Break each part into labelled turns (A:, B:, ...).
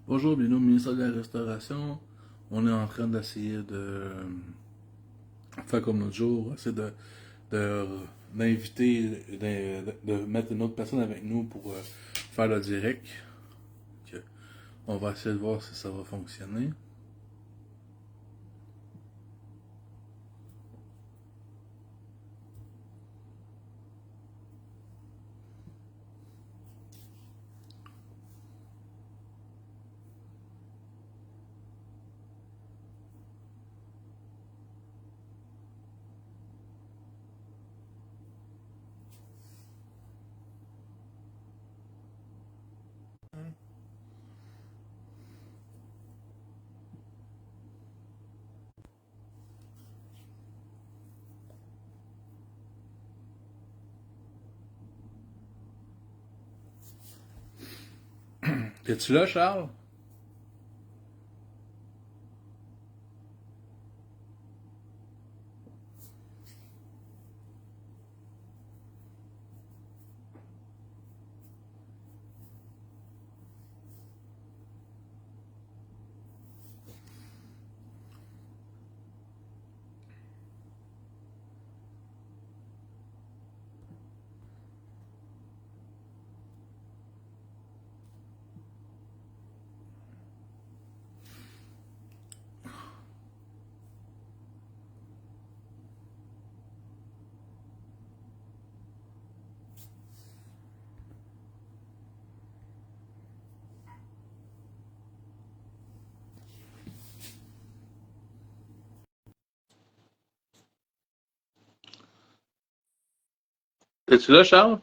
A: Bonjour, bienvenue au ministère de la Restauration. On est en train d'essayer de faire comme l'autre jour, essayer de- d'inviter, de mettre une autre personne avec nous pour faire le direct. Ok. On va essayer de voir si ça va fonctionner. Es-tu là, Charles? Es-tu là, Charles?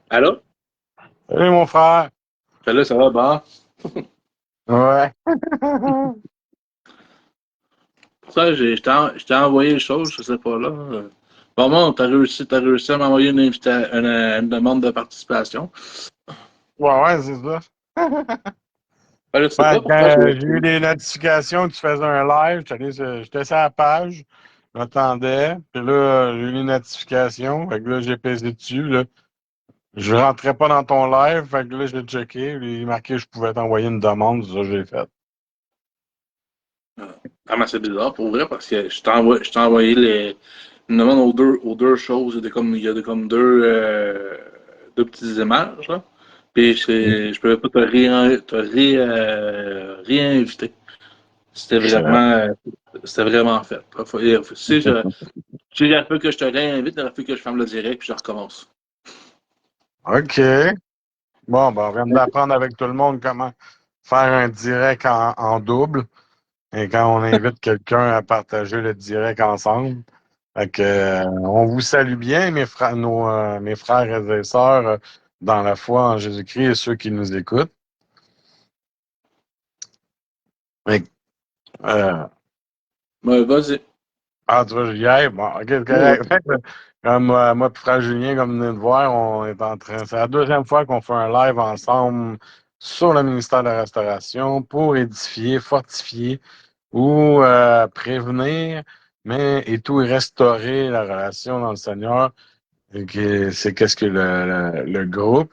A: Allô?
B: Salut mon frère.
A: Salut, ça va, bon?
B: Ouais.
A: Ça, je t'ai envoyé les choses, je sais pas là. Bon, t'as réussi à m'envoyer une demande de participation.
B: Ouais, c'est ça.
A: Ben, je sais
B: Ben,
A: pas pourquoi
B: quand
A: j'ai.
B: j'ai eu des notifications que tu faisais un live, j'étais sur la page, j'attendais, puis là, j'ai eu les notifications, fait que là, j'ai pesé dessus, là. Je rentrais pas dans ton live, fait que là, j'ai checké, il est marqué que je pouvais t'envoyer une demande, c'est ça que j'ai fait.
A: Ah, mais c'est bizarre pour vrai parce que je t'ai envoyé une demande aux deux choses. Il y a comme deux petites images, là. Puis je pouvais pas te réinviter. C'était
B: Excellent.
A: vraiment, c'était vraiment fait. Si j'aurais fait que je te réinvite, il aurait fallu que je ferme le direct puis je recommence.
B: OK. Bon, ben, on vient d'apprendre avec tout le monde comment faire un direct en double. Et quand on invite quelqu'un à partager le direct ensemble. Fait que, on vous salue bien, mes frères et sœurs dans la foi en Jésus-Christ et ceux qui nous écoutent. Fait que, euh,
A: Vas-y.
B: tu vois, j'y aille. Bon, ok, c'est
A: Ouais,
B: correct. Fait que, comme moi et frère Julien, comme vous venez de voir, on est en train. C'est la deuxième fois qu'on fait un live ensemble sur le ministère de la Restauration pour édifier, fortifier ou prévenir, mais et tout restaurer la relation dans le Seigneur. C'est qu'est-ce que le groupe,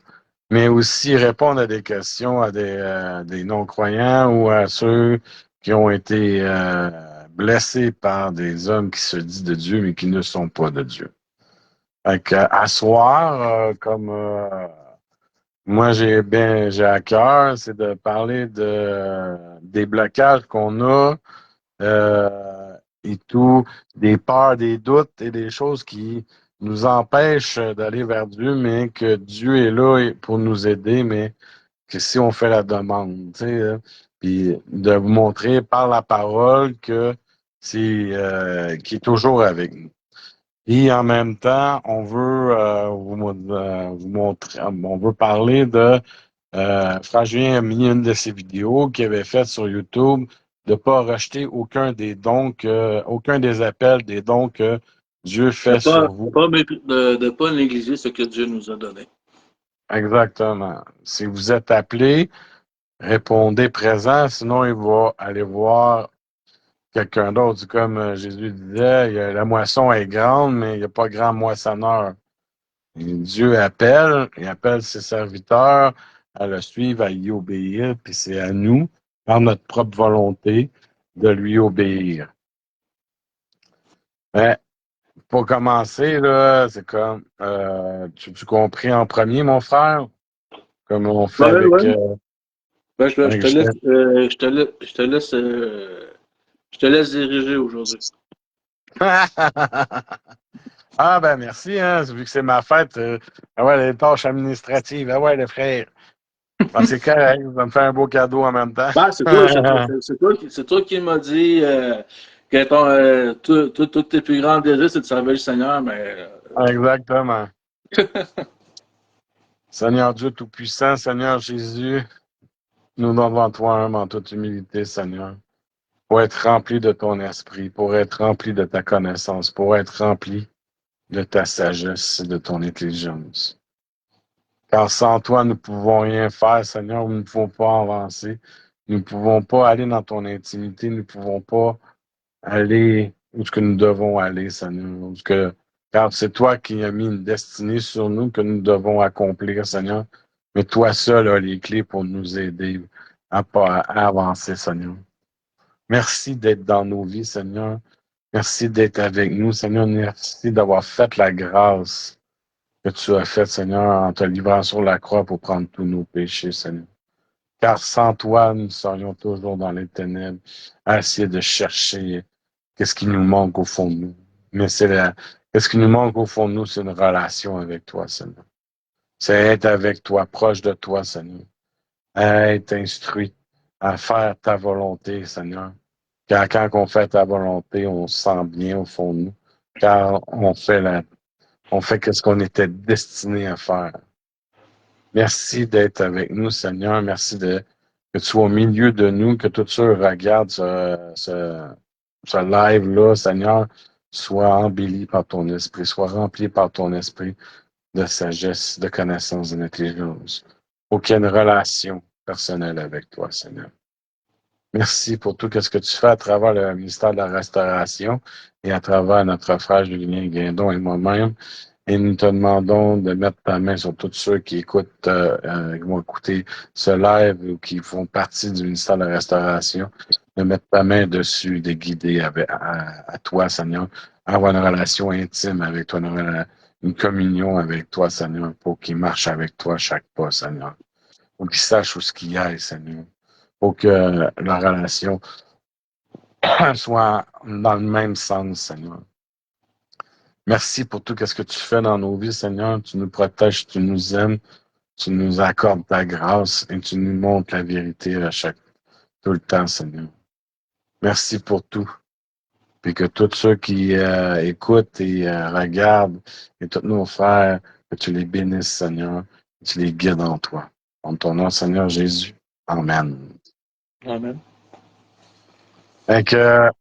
B: mais aussi répondre à des questions à des non-croyants ou à ceux qui ont été blessés par des hommes qui se disent de Dieu, mais qui ne sont pas de Dieu. Fait que, à soir, comme moi j'ai à cœur, c'est de parler des blocages qu'on a et tout, des peurs, des doutes et des choses qui nous empêchent d'aller vers Dieu, mais que Dieu est là pour nous aider, mais que si on fait la demande, tu sais, puis de vous montrer par la parole que c'est qui est toujours avec nous. Et en même temps, on veut vous montrer, on veut parler de Frère Julien a mis une de ses vidéos qu'il avait faite sur YouTube de ne pas rejeter aucun des appels, des dons que Dieu
A: De
B: fait
A: pas,
B: sur
A: de
B: vous.
A: pas, de pas négliger ce que Dieu nous a donné.
B: Exactement. Si vous êtes appelé, répondez présent, sinon il va aller voir quelqu'un d'autre. Comme Jésus disait, la moisson est grande, mais il n'y a pas grand moissonneur. Et Dieu appelle, il appelle ses serviteurs à le suivre, à y obéir, puis c'est à nous, par notre propre volonté, de lui obéir. Mais pour commencer, là, c'est comme, tu compris en premier, mon frère, comme on fait
A: Ouais,
B: avec,
A: ouais. Ben, je
B: avec
A: te laisse, je te laisse diriger aujourd'hui.
B: Ah, ben merci, hein, vu que c'est ma fête. Ah ouais, les tâches administratives. Ah ouais, les frères. Ben, c'est correct, ça me fait un beau cadeau en même temps.
A: Ben, c'est toi qui m'as dit que tous tes plus grands désirs, c'est de servir le Seigneur, mais
B: Exactement. Seigneur Dieu Tout-Puissant, Seigneur Jésus, nous devant toi, en toute humilité, Seigneur, pour être rempli de ton esprit, pour être rempli de ta connaissance, pour être rempli de ta sagesse et de ton intelligence. Car sans toi, nous ne pouvons rien faire, Seigneur, nous ne pouvons pas avancer. Nous ne pouvons pas aller dans ton intimité, nous ne pouvons pas aller où ce que nous devons aller, Seigneur. Car c'est toi qui as mis une destinée sur nous que nous devons accomplir, Seigneur. Mais toi seul as les clés pour nous aider à avancer, Seigneur. Merci d'être dans nos vies, Seigneur. Merci d'être avec nous, Seigneur. Merci d'avoir fait la grâce que tu as faite, Seigneur, en te livrant sur la croix pour prendre tous nos péchés, Seigneur. Car sans toi, nous serions toujours dans les ténèbres, à essayer de chercher qu'est-ce qui nous manque au fond de nous. Mais qu'est-ce qui nous manque au fond de nous, c'est une relation avec toi, Seigneur. C'est être avec toi, proche de toi, Seigneur. Être instruit à faire ta volonté, Seigneur. Car quand on fait ta volonté, on se sent bien au fond de nous. Car on fait ce qu'on était destiné à faire. Merci d'être avec nous, Seigneur. Merci que tu sois au milieu de nous, que tous ceux qui regardent ce live-là, Seigneur, soit embelli par ton esprit, soit rempli par ton esprit de sagesse, de connaissance, et d'intelligence. Aucune relation personnelle avec toi, Seigneur. Merci pour tout ce que tu fais à travers le ministère de la Restauration et à travers notre frère Julien Guindon et moi-même. Et nous te demandons de mettre ta main sur tous ceux qui écoutent, qui vont écouter ce live ou qui font partie du ministère de la Restauration, de mettre ta main dessus, de guider à toi, Seigneur, avoir une relation intime avec toi, une communion avec toi, Seigneur, pour qu'ils marchent avec toi chaque pas, Seigneur. Pour qu'ils sachent où ce qu'il y a, Seigneur. Pour que la relation soit dans le même sens, Seigneur. Merci pour tout ce que tu fais dans nos vies, Seigneur. Tu nous protèges, tu nous aimes, tu nous accordes ta grâce et tu nous montres la vérité tout le temps, Seigneur. Merci pour tout. Puis que tous ceux qui écoutent et regardent, et tous nos frères, que tu les bénisses, Seigneur, que tu les guides en toi. En ton nom, Seigneur Jésus. Amen.
A: Amen.
B: Fait que,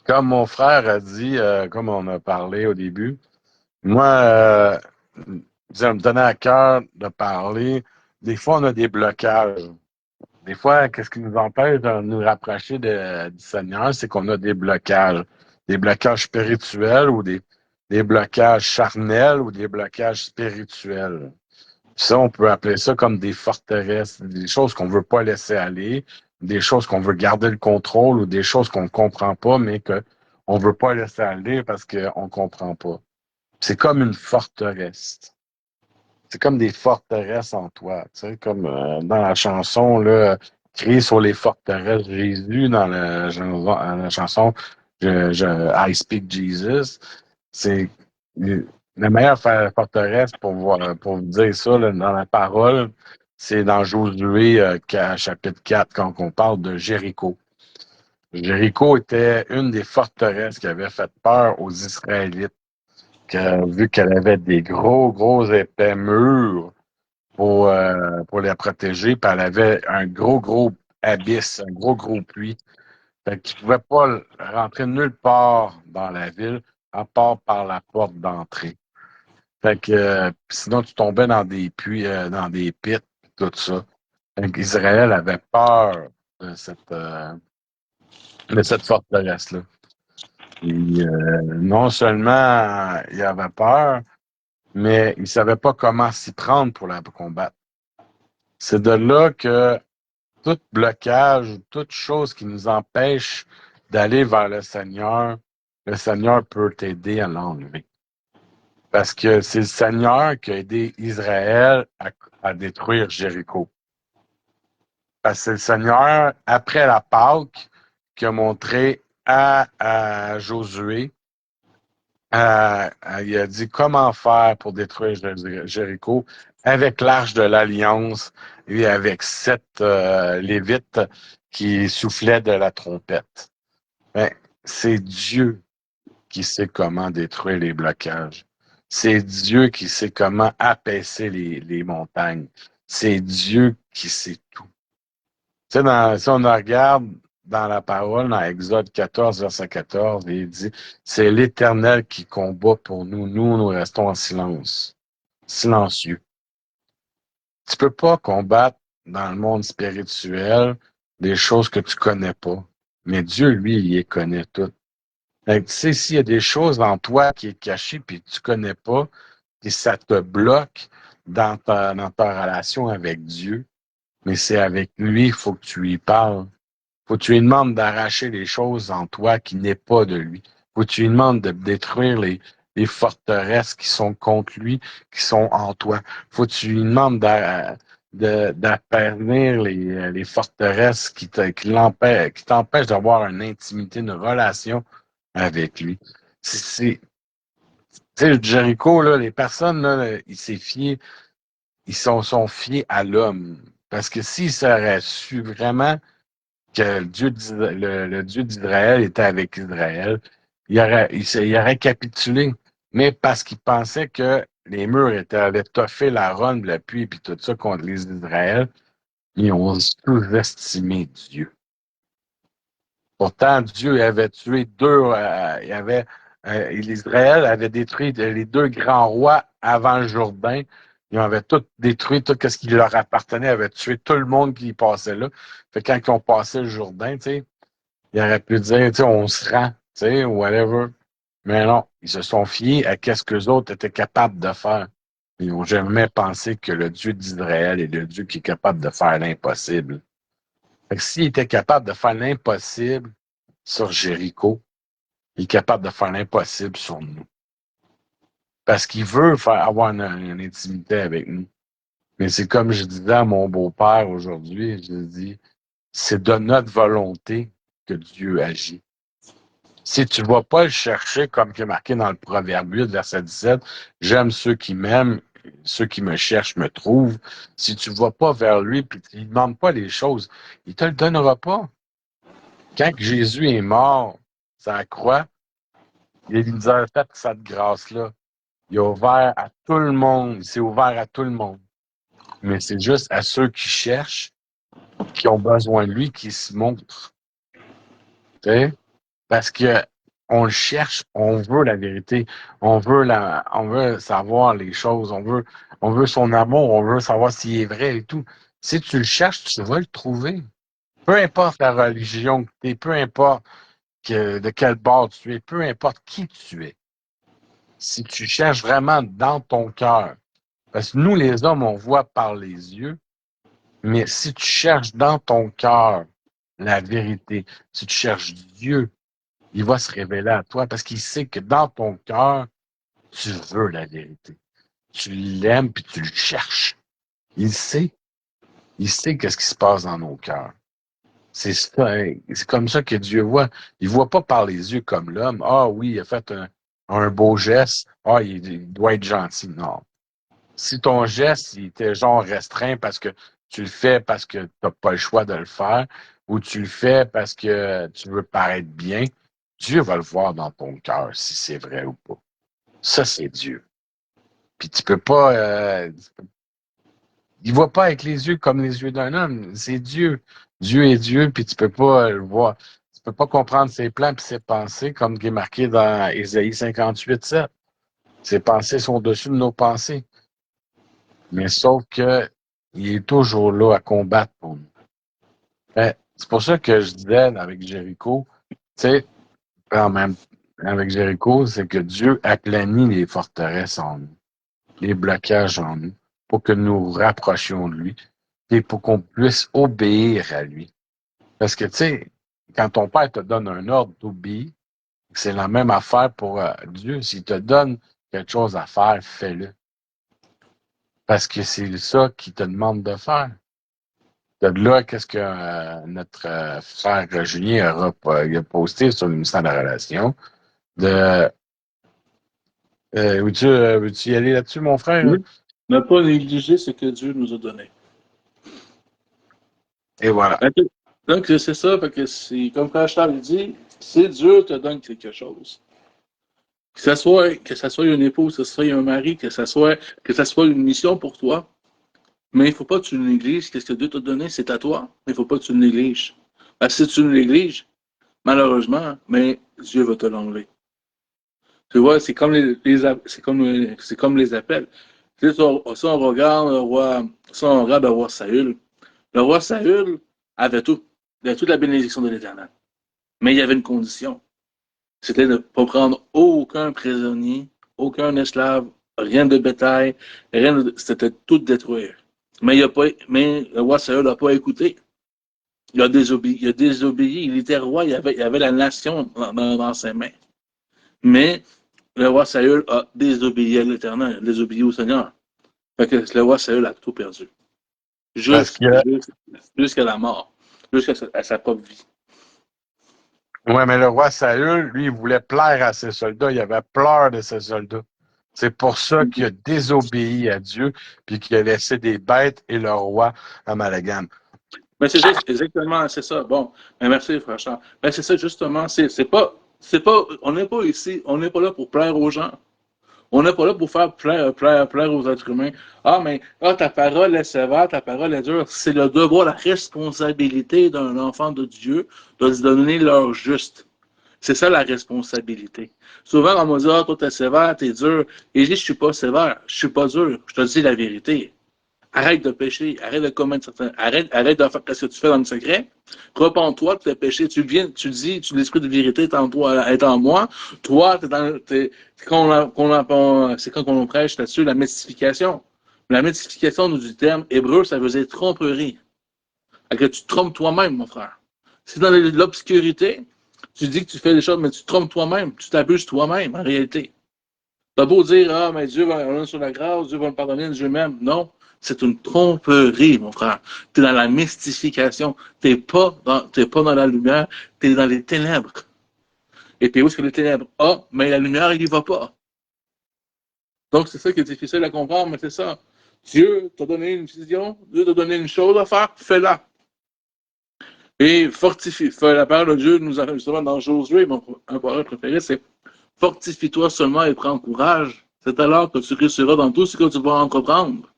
B: comme mon frère a dit, comme on a parlé au début, moi, ça me donnait à cœur de parler. Des fois, on a des blocages. Des fois, qu'est-ce qui nous empêche de nous rapprocher du Seigneur, c'est qu'on a des blocages. Des blocages spirituels ou des blocages charnels ou des blocages spirituels. Puis ça, on peut appeler ça comme des forteresses, des choses qu'on veut pas laisser aller, des choses qu'on veut garder le contrôle ou des choses qu'on comprend pas, mais qu'on veut pas laisser aller parce qu'on comprend pas. C'est comme une forteresse. C'est comme des forteresses en toi, tu sais, comme dans la chanson, là, Crier sur les forteresses Jésus, dans la chanson I Speak Jesus. C'est la meilleure forteresse pour vous dire ça, là, dans la parole, c'est dans Josué chapitre 4, quand on parle de Jéricho. Jéricho était une des forteresses qui avait fait peur aux Israélites, vu qu'elle avait des gros épais murs pour les protéger, puis elle avait un gros abysse, un gros puits. Fait qu'ils ne pouvaient pas rentrer nulle part dans la ville, à part par la porte d'entrée. Fait que sinon, tu tombais dans des puits, dans des pits, tout ça. Fait qu'Israël avait peur de cette forteresse-là. Et, non seulement il avait peur, mais il ne savait pas comment s'y prendre pour la combattre. C'est de là que tout blocage, toute chose qui nous empêche d'aller vers le Seigneur peut t'aider à l'enlever. Parce que c'est le Seigneur qui a aidé Israël à détruire Jéricho. Parce que c'est le Seigneur, après la Pâque, qui a montré à Josué, il a dit comment faire pour détruire Jéricho avec l'Arche de l'Alliance et avec 7 Lévites qui soufflaient de la trompette. Ben, c'est Dieu qui sait comment détruire les blocages. C'est Dieu qui sait comment apaiser les montagnes. C'est Dieu qui sait tout. Tu sais, si on regarde dans la parole, dans Exode 14, verset 14, il dit, c'est l'Éternel qui combat pour nous. Nous restons en silence, silencieux. Tu peux pas combattre dans le monde spirituel des choses que tu connais pas. Mais Dieu, lui, il les connaît toutes. Tu sais, s'il y a des choses en toi qui est cachées puis que tu connais pas, et ça te bloque dans ta relation avec Dieu, mais c'est avec lui, il faut que tu lui parles. Faut que tu lui demandes d'arracher les choses en toi qui n'est pas de lui. Faut que tu lui demandes de détruire les forteresses qui sont contre lui, qui sont en toi. Faut que tu lui demandes d'aplanir les forteresses qui t'empêchent d'avoir une intimité, une relation avec lui. Tu sais, Jéricho, là, les personnes, là, ils sont fiés à l'homme. Parce que s'ils seraient su vraiment que le Dieu d'Israël était avec Israël, il aurait capitulé. Mais parce qu'il pensait que les murs avaient toffé la ronde, la pluie et tout ça contre les Israël, ils ont sous-estimé Dieu. Pourtant, Dieu avait tué l'Israël avait détruit les 2 grands rois avant le Jourdain. Ils avaient tout détruit, tout ce qui leur appartenait, avait tué tout le monde qui y passait là. Fait que quand ils ont passé le Jourdain, tu sais, ils auraient pu dire, tu sais, on se rend, tu sais, whatever. Mais non, ils se sont fiés à ce que les autres étaient capables de faire. Ils n'ont jamais pensé que le Dieu d'Israël est le Dieu qui est capable de faire l'impossible. Fait que s'il était capable de faire l'impossible sur Jéricho, il est capable de faire l'impossible sur nous. Parce qu'il veut avoir une intimité avec nous. Mais c'est comme je disais à mon beau-père aujourd'hui, je dis, c'est de notre volonté que Dieu agit. Si tu ne vas pas le chercher, comme il est marqué dans le Proverbe 8, verset 17, j'aime ceux qui m'aiment, ceux qui me cherchent me trouvent. Si tu ne vas pas vers lui et tu ne lui demandes pas les choses, il ne te le donnera pas. Quand Jésus est mort, sur la croix, il nous a fait cette grâce-là. Il a ouvert à tout le monde. Il s'est ouvert à tout le monde. Mais c'est juste à ceux qui cherchent, qui ont besoin de lui, qui se montrent. Tu sais? Parce que on le cherche, on veut la vérité, on veut savoir les choses, on veut son amour, on veut savoir s'il est vrai et tout. Si tu le cherches, tu vas le trouver. Peu importe la religion que tu es, peu importe de quel bord tu es, peu importe qui tu es. Si tu cherches vraiment dans ton cœur, parce que nous, les hommes, on voit par les yeux, mais si tu cherches dans ton cœur la vérité, si tu cherches Dieu, il va se révéler à toi parce qu'il sait que dans ton cœur, tu veux la vérité. Tu l'aimes puis tu le cherches. Il sait. Il sait qu'est-ce qui se passe dans nos cœurs. C'est ça, hein. C'est comme ça que Dieu voit. Il voit pas par les yeux comme l'homme. Ah oui, il a fait un beau geste. Ah, il doit être gentil. Non. Si ton geste, il était genre restreint parce que tu le fais parce que tu n'as pas le choix de le faire, ou tu le fais parce que tu veux paraître bien, Dieu va le voir dans ton cœur si c'est vrai ou pas. Ça, c'est Dieu. Puis tu peux pas. Il voit pas avec les yeux comme les yeux d'un homme. C'est Dieu. Dieu est Dieu, puis tu peux pas le voir. Tu peux pas comprendre ses plans et ses pensées, comme qui est marqué dans Ésaïe 58, 7. Ses pensées sont au-dessus de nos pensées. Mais sauf que il est toujours là à combattre pour nous. C'est pour ça que je disais avec Jéricho, tu sais, quand même, avec Jéricho, c'est que Dieu aplanit les forteresses en nous, les blocages en nous, pour que nous rapprochions de lui et pour qu'on puisse obéir à lui. Parce que, tu sais, quand ton père te donne un ordre, t'obéis. C'est la même affaire pour Dieu. S'il te donne quelque chose à faire, fais-le. Parce que c'est ça qu'il te demande de faire. De là, qu'est-ce que notre frère Julien il a posté sur le ministère de la Relation. De, veux-tu y aller là-dessus, mon frère?
A: Oui. Ne pas négliger ce que Dieu nous a donné.
B: Et voilà.
A: Donc, c'est ça, parce que c'est, comme Frère Charles dit, si Dieu te donne quelque chose, que ça soit une épouse, que ce soit un mari, que ça soit une mission pour toi, mais il ne faut pas que tu le négliges. Qu'est-ce que Dieu t'a donné, c'est à toi. Mais il ne faut pas que tu le négliges. Parce que si tu le négliges, malheureusement, mais Dieu va te l'enlever. Tu vois, c'est comme c'est comme les appels. Tu sais, si on regarde le roi Saül, le roi Saül avait tout. Il avait toute la bénédiction de l'Éternel. Mais il y avait une condition. C'était de ne pas prendre aucun prisonnier, aucun esclave, rien de bétail, c'était tout détruire. Mais le roi Saül n'a pas écouté. Il a désobéi. Il était roi, il avait la nation dans ses mains. Mais le roi Saül a désobéi à l'Éternel, désobéi au Seigneur. Fait que le roi Saül a tout perdu.
B: Parce que,
A: Jusqu'à la mort, jusqu'à sa propre vie.
B: ouais, mais le roi Saül, lui, il voulait plaire à ses soldats. Il avait peur de ses soldats. C'est pour ça qu'il a désobéi à Dieu, puis qu'il a laissé des bêtes et le roi à Malagam.
A: Mais c'est exactement, c'est ça. Bon, mais merci, frère Charles. Mais c'est ça, justement, on n'est pas ici, on n'est pas là pour plaire aux gens. On n'est pas là pour faire plaire aux êtres humains. Ta parole est sévère, ta parole est dure. C'est le devoir, la responsabilité d'un enfant de Dieu de se donner l'heure juste. C'est ça la responsabilité. Souvent, on me dit, toi, t'es sévère, t'es dur. Et je dis, je suis pas sévère, je suis pas dur. Je te dis la vérité. Arrête de pécher, arrête de commettre arrête de faire ce que tu fais dans le secret. Repends-toi de tes péchés. Tu dis, l'esprit de vérité est en toi, est en moi. Toi, c'est quand on prêche là-dessus, la mystification. La mystification du terme hébreu, ça veut dire tromperie. Que tu te trompes toi-même, mon frère. Si dans l'obscurité, tu dis que tu fais des choses, mais tu te trompes toi-même, tu t'abuses toi-même, en réalité. T'as beau dire, mais Dieu va aller sur la grâce, Dieu va me pardonner, Dieu m'aime. Non, c'est une tromperie, mon frère. Tu es dans la mystification. T'es pas dans la lumière, tu es dans les ténèbres. Et puis où est-ce que les ténèbres? Mais la lumière, il n'y va pas. Donc, c'est ça qui est difficile à comprendre, mais c'est ça. Dieu t'a donné une vision, Dieu t'a donné une chose à faire, fais-la. Et fortifie. La parole de Dieu nous a justement dans Josué, un poème préféré, c'est fortifie-toi seulement et prends courage. C'est alors que tu réussiras dans tout ce que tu vas entreprendre.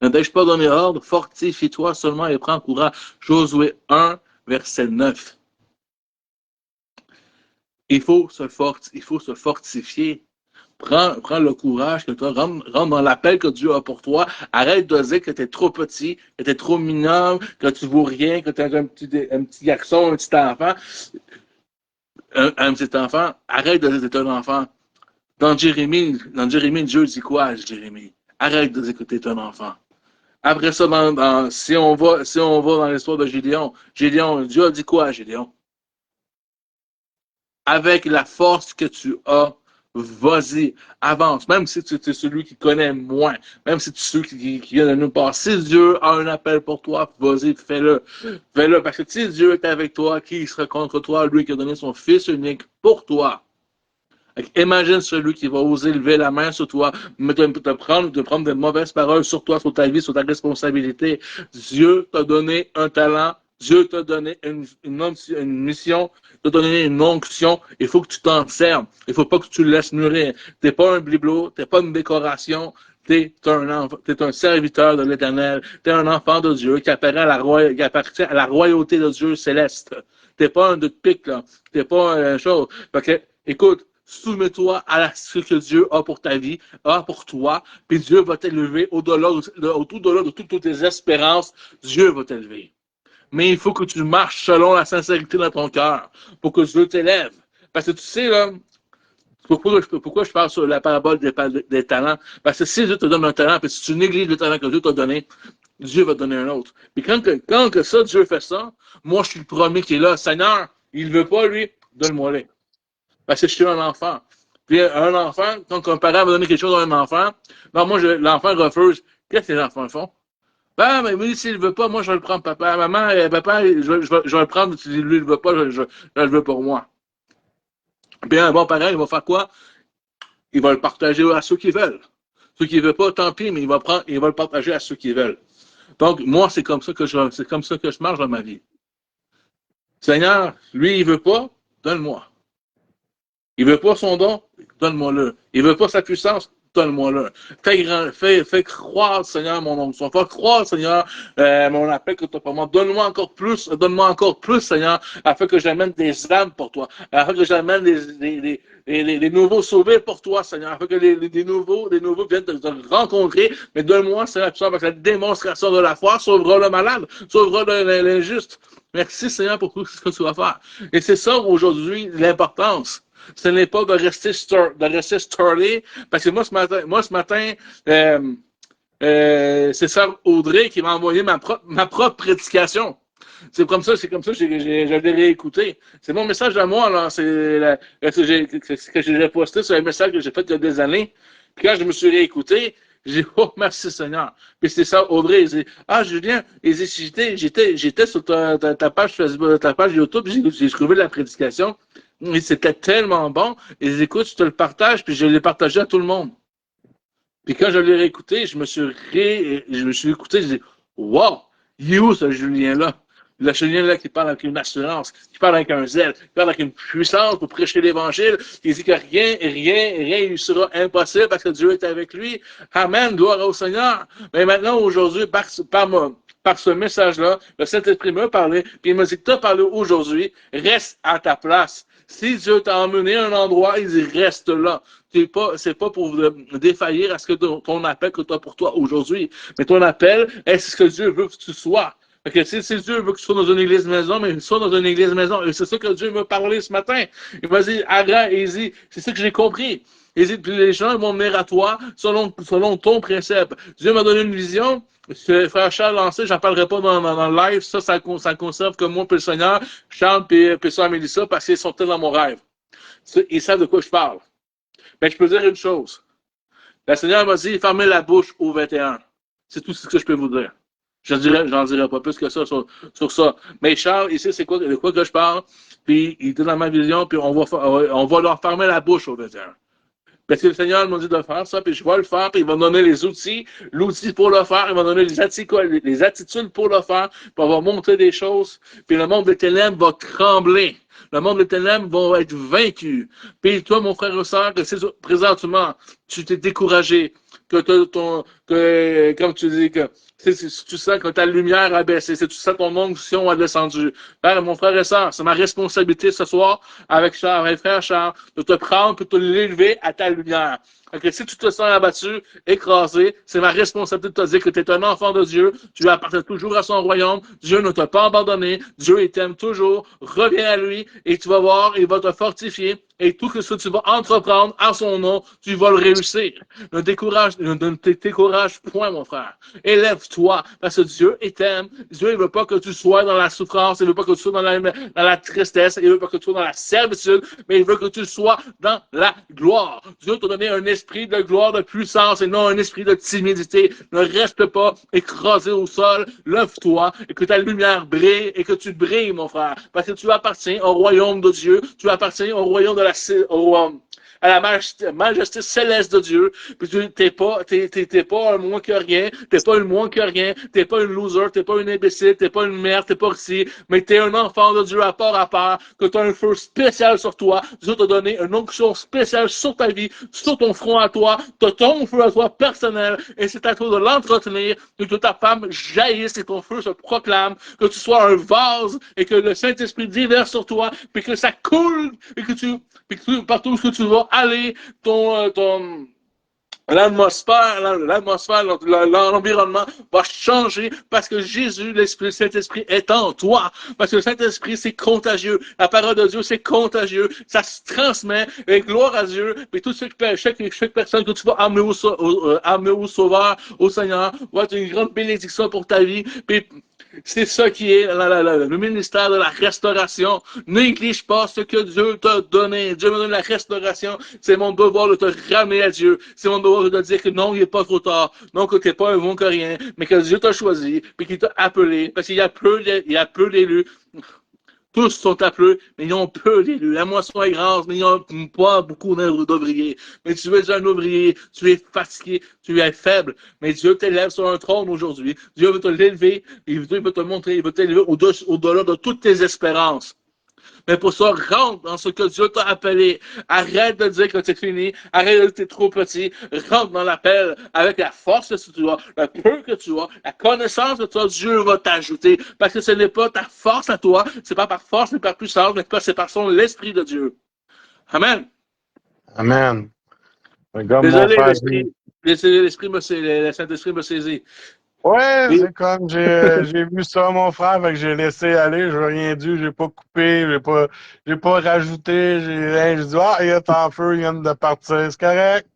A: Ne t'ai-je pas donné ordre? Fortifie-toi seulement et prends courage. Josué 1, verset 9. Il faut se fortifier. Prends le courage que tu as, rentre dans l'appel que Dieu a pour toi. Arrête de dire que tu es trop petit, que tu es trop minable, que tu ne vaux rien, que tu es un petit garçon, un petit enfant. Un petit enfant, arrête de dire que tu es un enfant. Dans Jérémie, Dieu dit quoi à Jérémie? Arrête de dire que tu es un enfant. Après ça, si on va dans l'histoire de Gédéon, Dieu a dit quoi à Gédéon? Avec la force que tu as, vas-y, avance. Même si tu es celui qui connaît moins, même si tu es celui qui vient de nous part. Si Dieu a un appel pour toi, vas-y, fais-le. Fais-le. Parce que si Dieu est avec toi, qui sera contre toi? Lui qui a donné son Fils unique pour toi. Imagine celui qui va oser lever la main sur toi, de prendre de mauvaises paroles sur toi, sur ta vie, sur ta responsabilité. Dieu t'a donné un talent, Dieu t'a donné une mission, t'a donné une onction. Il faut que tu t'en serves. Il ne faut pas que tu le laisses mûrir. Tu n'es pas un bliblo, tu n'es pas une décoration. Tu es un serviteur de l'Éternel. Tu es un enfant de Dieu qui appartient à la royauté de Dieu céleste. Tu n'es pas un de pique, là. Tu n'es pas une chose. Écoute, soumets-toi à ce que Dieu a pour ta vie, a pour toi, puis Dieu va t'élever au-delà de toutes tes espérances. Dieu va t'élever. Mais il faut que tu marches selon la sincérité dans ton cœur pour que Dieu t'élève. Parce que tu sais, là, pourquoi je parle sur la parabole des talents? Parce que si Dieu te donne un talent, puis si tu négliges le talent que Dieu t'a donné, Dieu va te donner un autre. Puis quand que ça, Dieu fait ça, moi, je suis le premier qui est là. Seigneur, il ne veut pas, lui, donne-moi-le. Parce que je suis un enfant. Puis un enfant, quand un parent va donner quelque chose à un enfant, non, moi, l'enfant refuse. Qu'est-ce que les enfants font? Ben, mais lui, s'il ne veut pas, moi, je vais le prendre, papa. Maman, papa, je vais le prendre. Si lui, il ne veut pas, je le veux pour moi. Puis un bon parent, il va faire quoi? Il va le partager à ceux qui veulent. Ceux qui ne veulent pas, tant pis, mais il va le partager à ceux qui veulent. Donc, moi, c'est comme ça que je marche dans ma vie. Seigneur, lui, il ne veut pas, donne-moi. Il ne veut pas son don, donne-moi-le. Il ne veut pas sa puissance, donne-moi-le. Fais croire, Seigneur, mon onction. Fais croire, Seigneur, mon appel que tu as pour moi. Donne-moi encore plus, Seigneur, afin que j'amène des âmes pour toi. Afin que j'amène les nouveaux sauvés pour toi, Seigneur. Afin que les nouveaux viennent te rencontrer. Mais donne-moi, Seigneur, avec la démonstration de la foi, sauvera le malade, sauvera l'injuste. Merci, Seigneur, pour tout ce que tu vas faire. Et c'est ça, aujourd'hui, l'importance. Ce n'est pas de rester starlé, parce que moi, ce matin, c'est Sœur Audrey qui m'a envoyé ma propre prédication. C'est comme ça que je l'ai réécouté. C'est mon message à moi, là. C'est ce que j'ai posté sur un message que j'ai fait il y a des années. Puis quand je me suis réécouté, j'ai dit, oh, merci Seigneur. Puis c'est ça, Audrey, il dit, ah, Julien, j'étais sur ta page Facebook, ta page YouTube, j'ai trouvé la prédication. Et c'était tellement bon. Et écoute, je te le partage, puis je l'ai partagé à tout le monde. Puis quand je l'ai réécouté, je me suis écouté, je dis, wow, il est où ce Julien-là? Le Julien-là qui parle avec une assurance, qui parle avec un zèle, qui parle avec une puissance pour prêcher l'Évangile, qui dit que rien lui sera impossible parce que Dieu est avec lui. Amen, gloire au Seigneur. Mais maintenant, aujourd'hui, par ce message-là, le Saint-Esprit m'a parlé, puis il m'a dit que tu as parlé aujourd'hui, reste à ta place. Si Dieu t'a emmené à un endroit, il dit reste là. C'est pas pour défaillir à ce que ton appel que tu as pour toi aujourd'hui. Mais ton appel, est-ce que Dieu veut que tu sois? Okay, si Dieu veut que tu sois dans une église maison, mais sois dans une église maison. Et c'est ça que Dieu m'a parlé ce matin. Il m'a dit, arrête, il dit, c'est ça que j'ai compris. Il dit, puis les gens vont venir à toi selon ton précepte. Dieu m'a donné une vision. Frère Charles lancé, j'en parlerai pas dans le live. Ça conserve que moi, puis le Seigneur, Charles, puis Sœur Mélissa, parce qu'ils sont dans mon rêve. Ils savent de quoi je parle. Mais je peux dire une chose. Le Seigneur m'a dit, fermez la bouche au 21. C'est tout ce que je peux vous dire. J'en dirai pas plus que ça sur ça. Mais Charles, ici, c'est de quoi que je parle. Puis il était dans ma vision, puis on va leur fermer la bouche au 21. Parce que le Seigneur m'a dit de faire ça, puis je vais le faire, puis il va me donner les outils, l'outil pour le faire, il va me donner les attitudes pour le faire, puis on va montrer des choses, puis le monde des ténèbres va trembler. Le monde des ténèbres va être vaincu. Puis toi, mon frère et soeur, que présentement, tu t'es découragé, que comme tu dis, que tu sens que ta lumière a baissé, tu sens que ton onction a descendu. Père, mon frère et soeur, c'est ma responsabilité ce soir, avec frère Charles, de te prendre et de te l'élever à ta lumière. Donc, si tu te sens abattu, écrasé, c'est ma responsabilité de te dire que tu es un enfant de Dieu, tu appartiens toujours à son royaume, Dieu ne t'a pas abandonné, Dieu t'aime toujours, reviens à lui et tu vas voir, il va te fortifier et tout ce que tu vas entreprendre à son nom, tu vas le réussir. Ne te décourage point, mon frère. Élève-toi, parce que Dieu t'aime. Dieu ne veut pas que tu sois dans la souffrance, il ne veut pas que tu sois dans la tristesse, il ne veut pas que tu sois dans la servitude, mais il veut que tu sois dans la gloire. Dieu t'a donné un esprit de gloire, de puissance, et non un esprit de timidité. Ne reste pas écrasé au sol, lève-toi, et que ta lumière brille, et que tu brilles, mon frère, parce que tu appartiens au royaume de Dieu, tu appartiens au royaume de à la majesté céleste de Dieu. Puis t'es pas un moins que rien, t'es pas une moins que rien, t'es pas une loser, t'es pas une imbécile, t'es pas une merde, t'es pas ici, mais t'es un enfant de Dieu à part, que t'as un feu spécial sur toi. Dieu t'a donné une onction spéciale sur ta vie, sur ton front à toi, t'as ton feu à toi personnel, et c'est à toi de l'entretenir, que ta femme jaillisse et ton feu se proclame, que tu sois un vase et que le Saint-Esprit déverse sur toi, puis que ça coule, et que partout où tu vas aller, l'atmosphère, l'environnement va changer parce que Jésus, l'Esprit, le Saint-Esprit est en toi. Parce que le Saint-Esprit, c'est contagieux. La parole de Dieu, c'est contagieux. Ça se transmet. Et gloire à Dieu. Et tout chaque personne que tu vas amener au Sauveur, au Seigneur, va être une grande bénédiction pour ta vie. Puis c'est ça qui est le ministère de la restauration. Néglige pas ce que Dieu t'a donné. Dieu me donne la restauration. C'est mon devoir de te ramener à Dieu. C'est mon devoir de te dire que non, il n'est pas trop tard. Non, que tu n'es pas un bon coréen, mais que Dieu t'a choisi, puis qu'il t'a appelé. Parce qu'il y a peu d'élus. Tous sont appelés, mais ils ont peu d'élus. La moisson est grande, mais ils n'ont pas beaucoup d'ouvriers. Mais tu es un ouvrier, tu es fatigué, tu es faible, mais Dieu t'élève sur un trône aujourd'hui. Dieu veut te l'élever, Dieu veut te montrer, il veut t'élever au-delà de toutes tes espérances. Mais pour ça, rentre dans ce que Dieu t'a appelé. Arrête de dire que tu es fini. Arrête de dire que tu es trop petit. Rentre dans l'appel avec la force que tu as, le peu que tu as, la connaissance que tu as. Dieu va t'ajouter. Parce que ce n'est pas ta force à toi. C'est pas par force, ni par puissance, mais c'est par son l'Esprit de Dieu. Amen.
B: Amen. Comme mon
A: Désolé,
B: frère.
A: le Saint-Esprit m'a saisi.
B: Ouais,
A: Oui.
B: c'est comme j'ai vu ça, mon frère, fait que j'ai laissé aller, j'ai rien dit, j'ai pas coupé, j'ai pas rajouté, j'ai rien, j'ai dit, ah, il est en feu, il vient de partir, c'est correct.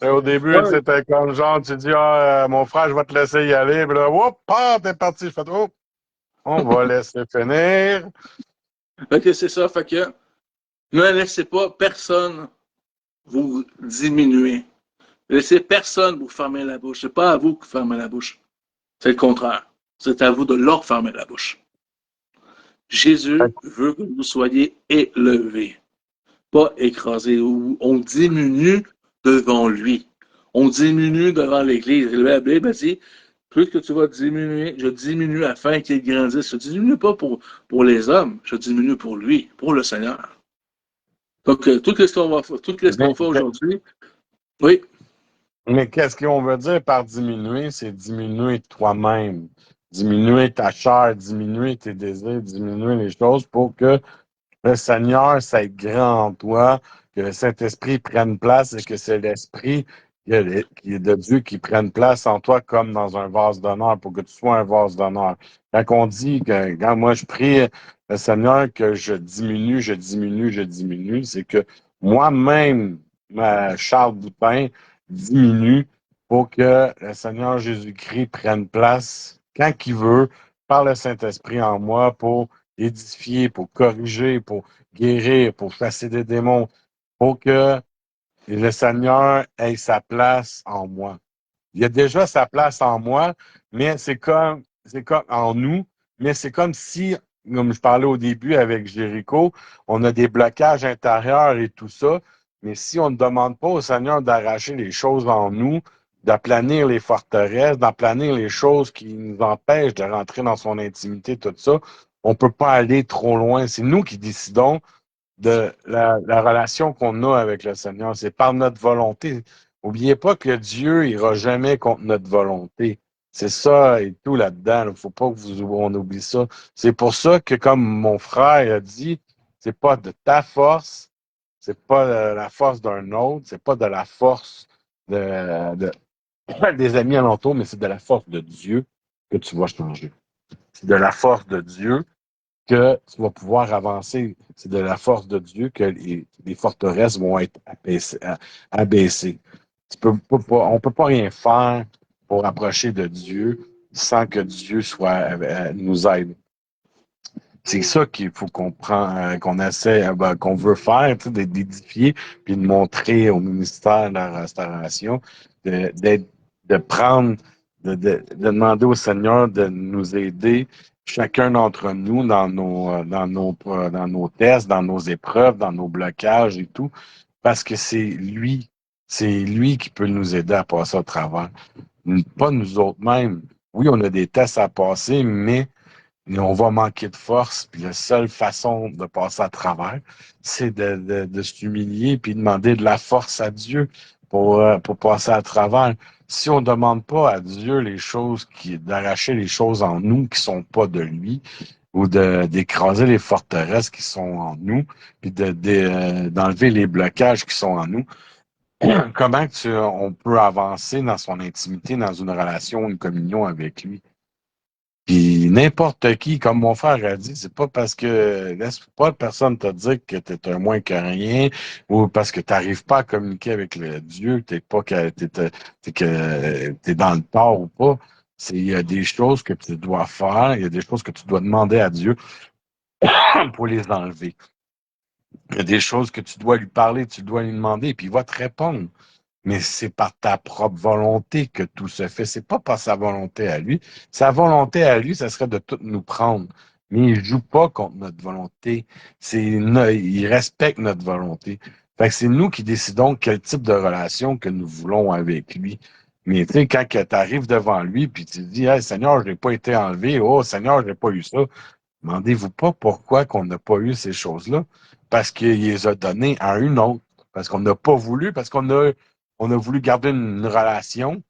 B: Et au début,
A: Ouais.
B: c'était comme genre, tu dis, ah, mon frère, je vais te laisser y aller, puis là, hop, ah, t'es parti, je fais, oh, on va laisser finir.
A: Ok, c'est ça. Fait que ne laissez pas personne vous diminuer. Ne laissez personne vous fermer la bouche. C'est pas à vous que vous fermez la bouche. C'est le contraire. C'est à vous de leur fermer la bouche. Jésus veut que vous soyez élevés, pas écrasés. On diminue devant lui. On diminue devant l'Église. La Bible dit, plus que tu vas diminuer, je diminue afin qu'il grandisse. Je ne diminue pas pour les hommes, je diminue pour lui, pour le Seigneur. Donc, tout ce qu'on fait aujourd'hui, oui.
B: Mais qu'est-ce qu'on veut dire par diminuer? C'est diminuer toi-même, diminuer ta chair, diminuer tes désirs, diminuer les choses pour que le Seigneur, c'est grand en toi, que le Saint-Esprit prenne place et que c'est l'Esprit qui est de Dieu qui prenne place en toi comme dans un vase d'honneur pour que tu sois un vase d'honneur. Quand on dit que quand moi je prie le Seigneur que je diminue, je diminue, je diminue, c'est que moi-même, Charles Boutin, diminue pour que le Seigneur Jésus-Christ prenne place quand il veut par le Saint-Esprit en moi pour édifier, pour corriger, pour guérir, pour chasser des démons, pour que le Seigneur ait sa place en moi. Il a déjà sa place en moi, mais c'est comme en nous, mais c'est comme si, comme je parlais au début avec Jéricho, on a des blocages intérieurs et tout ça, mais si on ne demande pas au Seigneur d'arracher les choses en nous, d'aplanir les forteresses, d'aplanir les choses qui nous empêchent de rentrer dans son intimité, tout ça, on ne peut pas aller trop loin. C'est nous qui décidons de la relation qu'on a avec le Seigneur. C'est par notre volonté. N'oubliez pas que Dieu ira jamais contre notre volonté. C'est ça et tout là-dedans. Il ne faut pas on oublie ça. C'est pour ça que, comme mon frère a dit, c'est pas de ta force, c'est pas de la force d'un autre, c'est pas de la force de des amis alentours, mais c'est de la force de Dieu que tu vas changer. C'est de la force de Dieu que tu vas pouvoir avancer. C'est de la force de Dieu que les forteresses vont être abaissées. On ne peut pas rien faire pour approcher de Dieu sans que Dieu nous aide. C'est ça qu'il faut qu'on essaie, qu'on veut faire, d'édifier, puis de montrer au ministère de la Restauration, de prendre, de demander au Seigneur de nous aider, chacun d'entre nous, dans nos tests, dans nos épreuves, dans nos blocages et tout, Parce que c'est lui qui peut nous aider à passer au travers. Pas nous autres mêmes. Oui, on a des tests à passer, mais on va manquer de force. Puis la seule façon de passer à travers, c'est de s'humilier puis demander de la force à Dieu pour passer à travers. Si on ne demande pas à Dieu les choses d'arracher les choses en nous qui sont pas de lui, ou d'écraser les forteresses qui sont en nous, puis d'enlever les blocages qui sont en nous, comment on peut avancer dans son intimité, dans une relation, une communion avec lui? Puis n'importe qui, comme mon frère a dit, c'est pas parce que laisse pas personne te dire que t'es un moins que rien ou parce que t'arrives pas à communiquer avec le Dieu, t'es pas que t'es dans le tort ou pas. Il y a des choses que tu dois faire, il y a des choses que tu dois demander à Dieu pour les enlever. Il y a des choses que tu dois lui parler, tu dois lui demander, puis il va te répondre. Mais c'est par ta propre volonté que tout se fait. C'est pas par sa volonté à lui. Sa volonté à lui, ça serait de tout nous prendre. Mais il joue pas contre notre volonté. Il respecte notre volonté. Fait que c'est nous qui décidons quel type de relation que nous voulons avec lui. Mais tu sais, quand tu arrives devant lui, puis tu te dis, hey, Seigneur, je n'ai pas été enlevé. Oh, Seigneur, je n'ai pas eu ça. Demandez-vous pas pourquoi qu'on n'a pas eu ces choses-là. Parce qu'il les a données à une autre. Parce qu'on n'a pas voulu, parce on a voulu garder une relation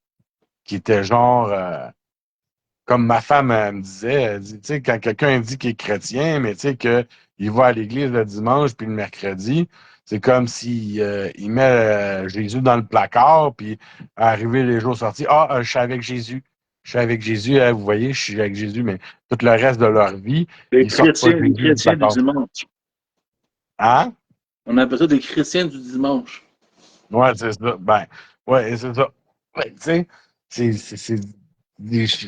B: qui était genre, comme ma femme me disait, elle dit, tu sais, quand quelqu'un dit qu'il est chrétien, mais tu sais, qu'il va à l'église le dimanche puis le mercredi, c'est comme s'il il met Jésus dans le placard, puis arrivé les jours sortis, je suis avec Jésus. Je suis avec Jésus, vous voyez, je suis avec Jésus, mais tout le reste de leur vie, ils sortent pas
A: Les
B: Jésus du
A: chrétiens du
B: placard.
A: dimanche.
B: Hein?
A: On appelle ça des chrétiens du dimanche.
B: Ouais, c'est ça. Ben, ouais, c'est ça. Ouais, tu sais,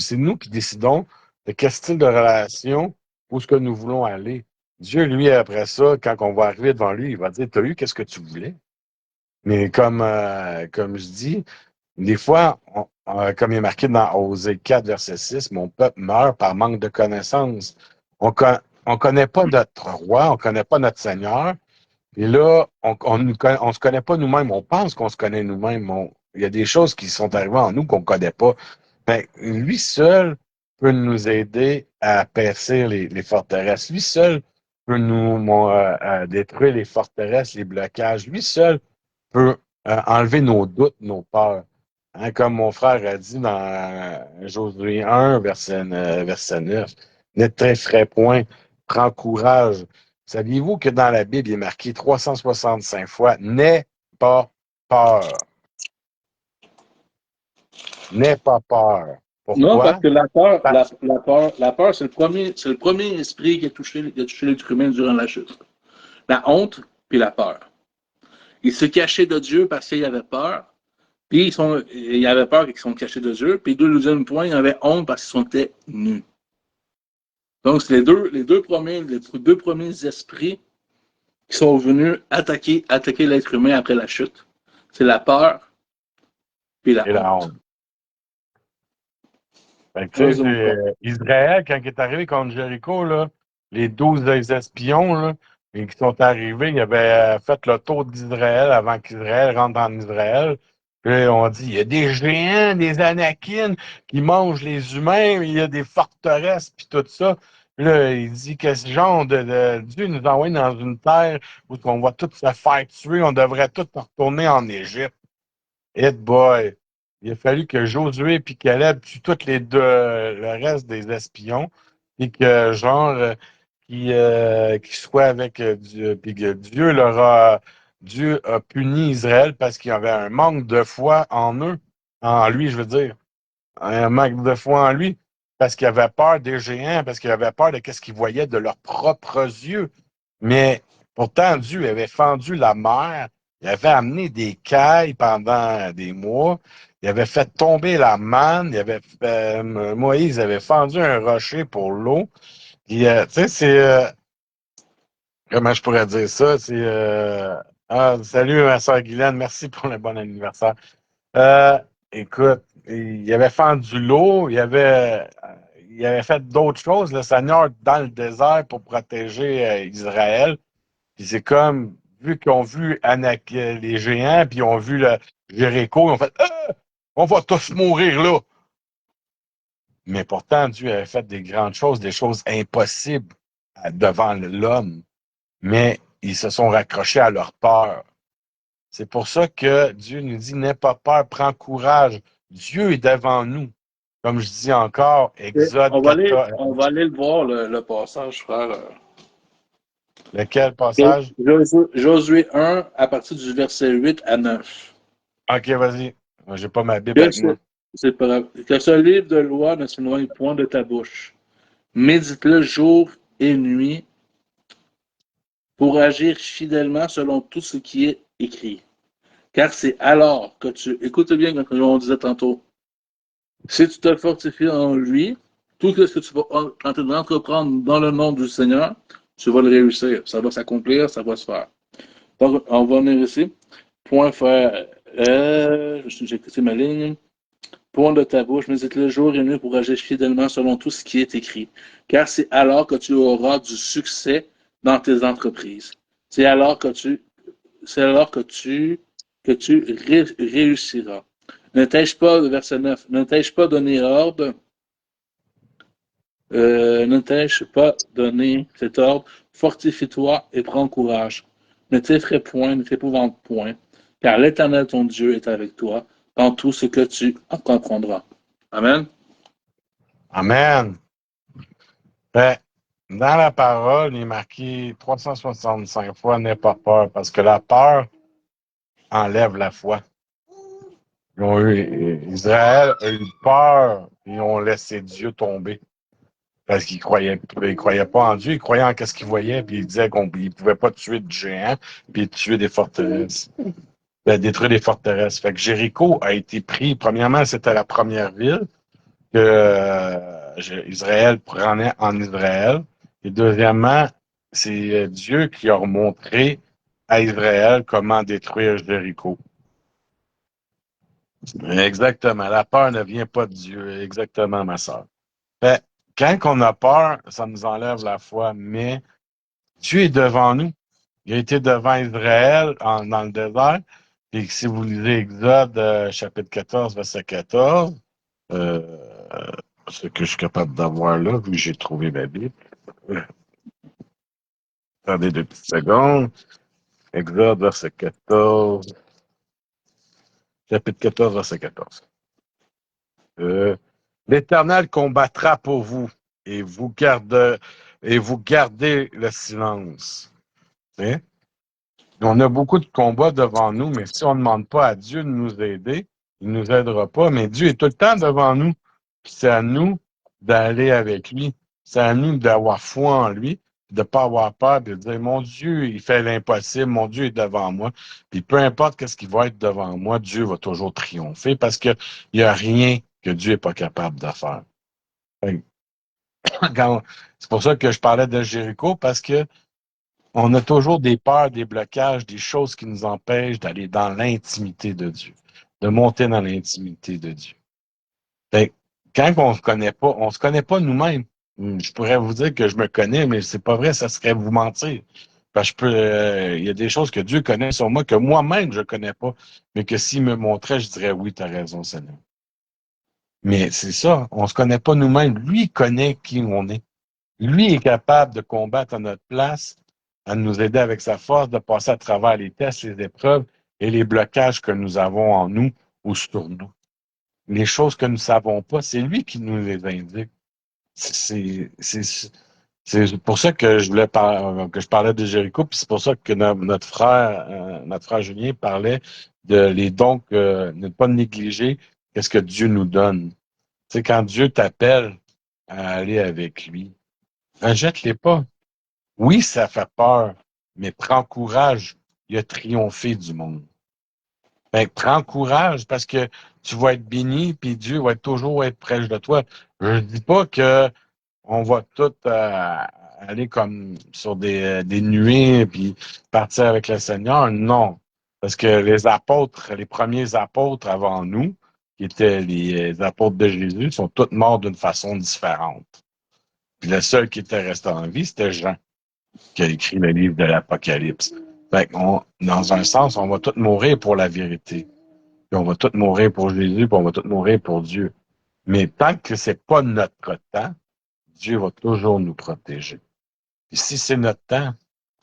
B: c'est nous qui décidons de quel style de relation, où est-ce que nous voulons aller. Dieu, lui, après ça, quand on va arriver devant lui, il va dire, t'as eu qu'est-ce que tu voulais? Mais comme je dis, des fois, comme il est marqué dans Osée 4, verset 6, mon peuple meurt par manque de connaissance. On on connaît pas notre roi, on connaît pas notre Seigneur. Et là, on se connaît pas nous-mêmes. On pense qu'on se connaît nous-mêmes. Il y a des choses qui sont arrivées en nous qu'on connaît pas. Ben, lui seul peut nous aider à percer les forteresses. Lui seul peut détruire les forteresses, les blocages. Lui seul peut enlever nos doutes, nos peurs. Hein, comme mon frère a dit dans Josué 1, verset 9, ne t'effraie point, prends courage. Saviez-vous que dans la Bible, il est marqué 365 fois, n'aie pas peur. N'aie pas peur.
A: Non, parce
B: Pourquoi?
A: que
B: Parce
A: la peur, c'est le premier esprit qui a touché l'être humain durant la chute. La honte, puis la peur. Ils se cachaient de Dieu parce qu'ils avaient peur. Puis ils avaient peur qu'ils sont cachés de Dieu. Puis le deuxième point, ils avaient honte parce qu'ils sont nus. Donc, c'est les deux premiers esprits qui sont venus attaquer l'être humain après la chute. C'est la peur puis la
B: et la
A: honte.
B: honte. Fait que, tu sais, Israël, quand il est arrivé contre Jéricho, là, les 12 espions là, et qui sont arrivés, ils avaient fait le tour d'Israël avant qu'Israël rentre en Israël. Puis là, on dit, il y a des géants, des Anakim qui mangent les humains, il y a des forteresses, puis tout ça. Puis là, il dit que ce genre Dieu nous envoie dans une terre où on va tous se faire tuer, on devrait tous retourner en Égypte. Hit boy. Il a fallu que Josué et Caleb tuent toutes les deux, le reste des espions, et que, genre, qu'ils soient avec Dieu, puis que Dieu a puni Israël parce qu'il y avait un manque de foi en eux, en lui, je veux dire. Un manque de foi en lui, parce qu'il avait peur des géants, parce qu'il avait peur de ce qu'ils voyaient de leurs propres yeux. Mais pourtant, Dieu avait fendu la mer, il avait amené des cailles pendant des mois, il avait fait tomber la manne, Moïse avait fendu un rocher pour l'eau. Tu sais, comment je pourrais dire ça? Salut, ma soeur Guylaine, merci pour le bon anniversaire. Euh, Écoute, il avait fendu l'eau, il avait fait d'autres choses, le Seigneur, dans le désert pour protéger Israël. Puis c'est comme vu qu'ils ont vu les géants, puis ils ont vu le Jéricho, ils ont fait on va tous mourir là. Mais pourtant, Dieu avait fait des grandes choses, des choses impossibles devant l'homme. Mais ils se sont raccrochés à leur peur. C'est pour ça que Dieu nous dit, n'aie pas peur, prends courage. Dieu est devant nous. Comme je dis encore, Exode 14.
A: On va aller le voir, le passage, frère.
B: Lequel passage?
A: Josué 1, à partir du verset 8 à 9.
B: OK, vas-y. Moi, j'ai pas ma Bible
A: Que
B: avec
A: ce,
B: moi.
A: c'est pas grave. Que ce livre de loi ne s'éloigne point de ta bouche. Médite-le jour et nuit pour agir fidèlement selon tout ce qui est écrit. Car c'est alors que tu... Écoute bien comme on disait tantôt. Si tu te fortifies en lui, tout ce que tu vas tenter d'entreprendre dans le nom du Seigneur, tu vas le réussir. Ça va s'accomplir, ça va se faire. Donc, on va venir ici. Point faire. J'ai écouté ma ligne. Point de ta bouche, médite-le jour et nuit pour agir fidèlement selon tout ce qui est écrit. Car c'est alors que tu auras du succès dans tes entreprises. C'est alors que tu, que tu réussiras. Ne t'ai-je pas, verset 9, ne t'ai-je pas donné ordre, ne t'ai-je pas donné cet ordre, fortifie-toi et prends courage. Ne t'effraie point, ne t'épouvante point, car l'Éternel ton Dieu est avec toi dans tout ce que tu comprendras. Amen.
B: Amen. Ben, dans la parole, il est marqué 365 fois, n'aie pas peur, parce que la peur enlève la foi. Israël a eu peur, et ils ont laissé Dieu tomber. Parce qu'ils croyaient pas en Dieu, ils croyaient en ce qu'ils voyaient, puis ils disaient qu'ils ne pouvaient pas tuer de géants, puis tuer des forteresses, détruire des forteresses. Fait que Jéricho a été pris, premièrement, c'était la première ville que Israël prenait en Israël. Et deuxièmement, c'est Dieu qui a montré à Israël comment détruire Jéricho. Exactement. La peur ne vient pas de Dieu. Exactement, ma sœur. Fait, quand on a peur, ça nous enlève la foi, mais Dieu est devant nous. Il a été devant Israël dans le désert. Et si vous lisez Exode chapitre 14, verset 14, euh, ce que je suis capable d'avoir là, vu que j'ai trouvé ma Bible. Attendez 2 petites secondes. Exode, verset 14. Chapitre 14, verset 14. Euh, L'Éternel combattra pour vous et vous gardez le silence. Hein? On a beaucoup de combats devant nous, mais si on ne demande pas à Dieu de nous aider, il ne nous aidera pas. Mais Dieu est tout le temps devant nous. Puis c'est à nous d'aller avec lui. C'est à nous d'avoir foi en lui, de ne pas avoir peur, de dire, mon Dieu, il fait l'impossible, mon Dieu est devant moi. Puis peu importe ce qui va être devant moi, Dieu va toujours triompher parce qu'il n'y a rien que Dieu n'est pas capable de faire. C'est pour ça que je parlais de Jéricho, parce que on a toujours des peurs, des blocages, des choses qui nous empêchent d'aller dans l'intimité de Dieu, de monter dans l'intimité de Dieu. Fait, quand on se connaît pas nous-mêmes. Je pourrais vous dire que je me connais, mais c'est pas vrai, ça serait vous mentir. Parce que il y a des choses que Dieu connaît sur moi que moi-même je connais pas, mais que s'il me montrait, je dirais oui, tu as raison, Seigneur. Mais c'est ça, on se connaît pas nous-mêmes. Lui connaît qui on est. Lui est capable de combattre à notre place, à nous aider avec sa force, de passer à travers les tests, les épreuves et les blocages que nous avons en nous ou sur nous. Les choses que nous ne savons pas, c'est lui qui nous les indique. C'est pour ça que que je parlais de Jéricho, puis c'est pour ça que notre frère Julien parlait de les dons, ne pas négliger qu'est-ce que Dieu nous donne. Tu sais, quand Dieu t'appelle à aller avec lui, rejette-les pas. Oui, ça fait peur, mais prends courage. Il a triomphé du monde. Fait que prends courage parce que tu vas être béni, puis Dieu va toujours être près de toi. Je ne dis pas que on va tout aller comme sur des nuées puis partir avec le Seigneur. Non. Parce que les apôtres, les premiers apôtres avant nous, qui étaient les apôtres de Jésus, sont tous morts d'une façon différente. Puis le seul qui était resté en vie, c'était Jean, qui a écrit le livre de l'Apocalypse. Fait dans un sens, on va tous mourir pour la vérité. Puis on va tous mourir pour Jésus, puis on va tous mourir pour Dieu. Mais tant que c'est pas notre temps, Dieu va toujours nous protéger. Et si c'est notre temps,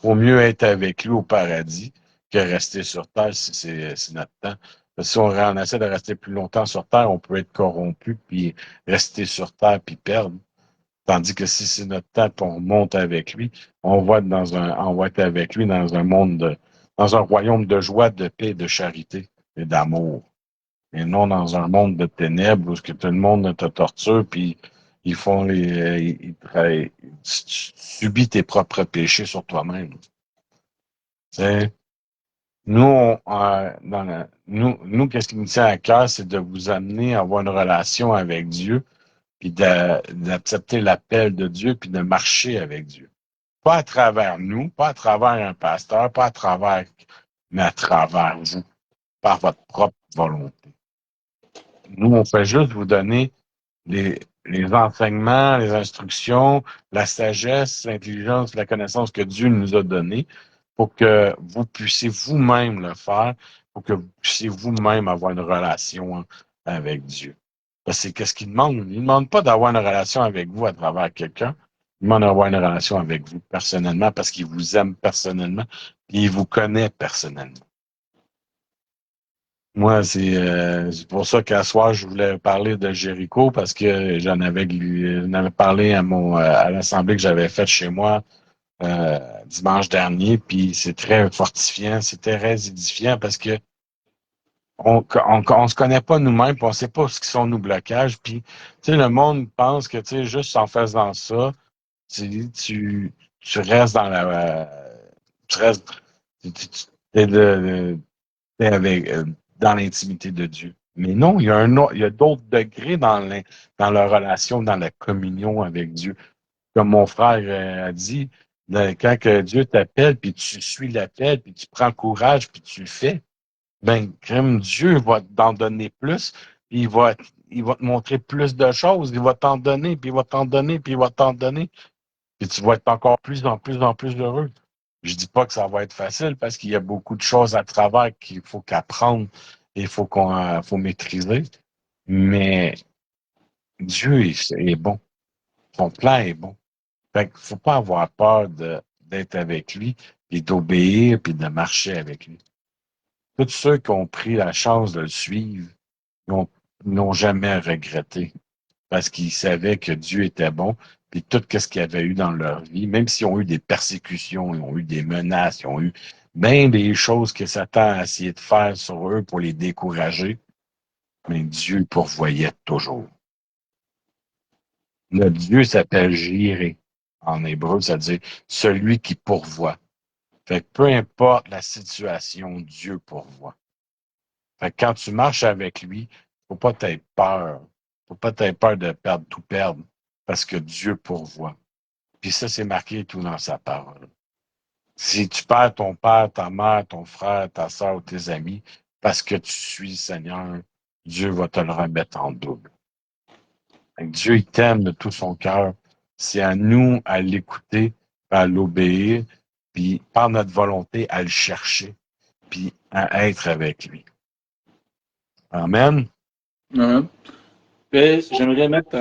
B: il vaut mieux être avec lui au paradis que rester sur terre si c'est notre temps. Parce que si on essaie de rester plus longtemps sur terre, on peut être corrompu, puis rester sur terre, puis perdre. Tandis que si c'est notre temps, puis on monte avec lui, on va être avec lui dans un dans un royaume de joie, de paix, de charité et d'amour. Et non dans un monde de ténèbres où ce que tout le monde te torture, puis ils font tu subis tes propres péchés sur toi-même. Tu Nous, qu'est-ce qui nous tient à cœur, c'est de vous amener à avoir une relation avec Dieu, puis d'accepter l'appel de Dieu, puis de marcher avec Dieu. Pas à travers nous, pas à travers un pasteur, pas à travers, mais à travers vous, par votre propre volonté. Nous, on fait juste vous donner les enseignements, les instructions, la sagesse, l'intelligence, la connaissance que Dieu nous a donnée pour que vous puissiez vous-même le faire, pour que vous puissiez vous-même avoir une relation avec Dieu. Parce que c'est qu'est-ce qu'il demande? Il ne demande pas d'avoir une relation avec vous à travers quelqu'un. Il demande d'avoir une relation avec vous personnellement parce qu'il vous aime personnellement et il vous connaît personnellement. Moi, c'est pour ça qu'à soir, je voulais parler de Jéricho parce que j'en avais parlé à l'assemblée que j'avais faite chez moi dimanche dernier, puis c'est très fortifiant, c'est très édifiant parce que on se connaît pas nous-mêmes, puis on sait pas ce qui sont nos blocages, puis tu sais, le monde pense que tu sais, juste en faisant ça, tu restes dans tu restes, t'es t'es dans l'intimité de Dieu. Mais non, il y a d'autres degrés dans la relation, dans la communion avec Dieu. Comme mon frère a dit, quand que Dieu t'appelle, puis tu suis l'appel, puis tu prends courage, puis tu le fais, ben, crème, Dieu va t'en donner plus, puis il va te montrer plus de choses, il va t'en donner, puis il va t'en donner, puis il va t'en donner, puis tu vas être encore en plus heureux. Je dis pas que ça va être facile parce qu'il y a beaucoup de choses à travers qu'il faut qu'apprendre et il faut maîtriser. Mais Dieu est bon. Son plan est bon. Fait qu'il faut pas avoir peur d'être avec lui, puis d'obéir, puis de marcher avec lui. Tous ceux qui ont pris la chance de le suivre n'ont jamais regretté parce qu'ils savaient que Dieu était bon, puis tout ce qu'il y avait eu dans leur vie, même s'ils ont eu des persécutions, ils ont eu des menaces, ils ont eu bien des choses que Satan a essayé de faire sur eux pour les décourager, mais Dieu pourvoyait toujours. Le Dieu s'appelle Jiré. En hébreu, ça veut dire celui qui pourvoit. Fait que peu importe la situation, Dieu pourvoit. Fait que quand tu marches avec lui, faut pas t'aies peur. Faut pas t'aies peur de tout perdre, parce que Dieu pourvoit. Puis ça, c'est marqué tout dans sa parole. Si tu perds ton père, ta mère, ton frère, ta soeur ou tes amis, parce que tu suis le Seigneur, Dieu va te le remettre en double. Dieu, il t'aime de tout son cœur. C'est à nous à l'écouter, à l'obéir, puis par notre volonté à le chercher, puis à être avec lui. Amen.
A: Amen. Puis, j'aimerais mettre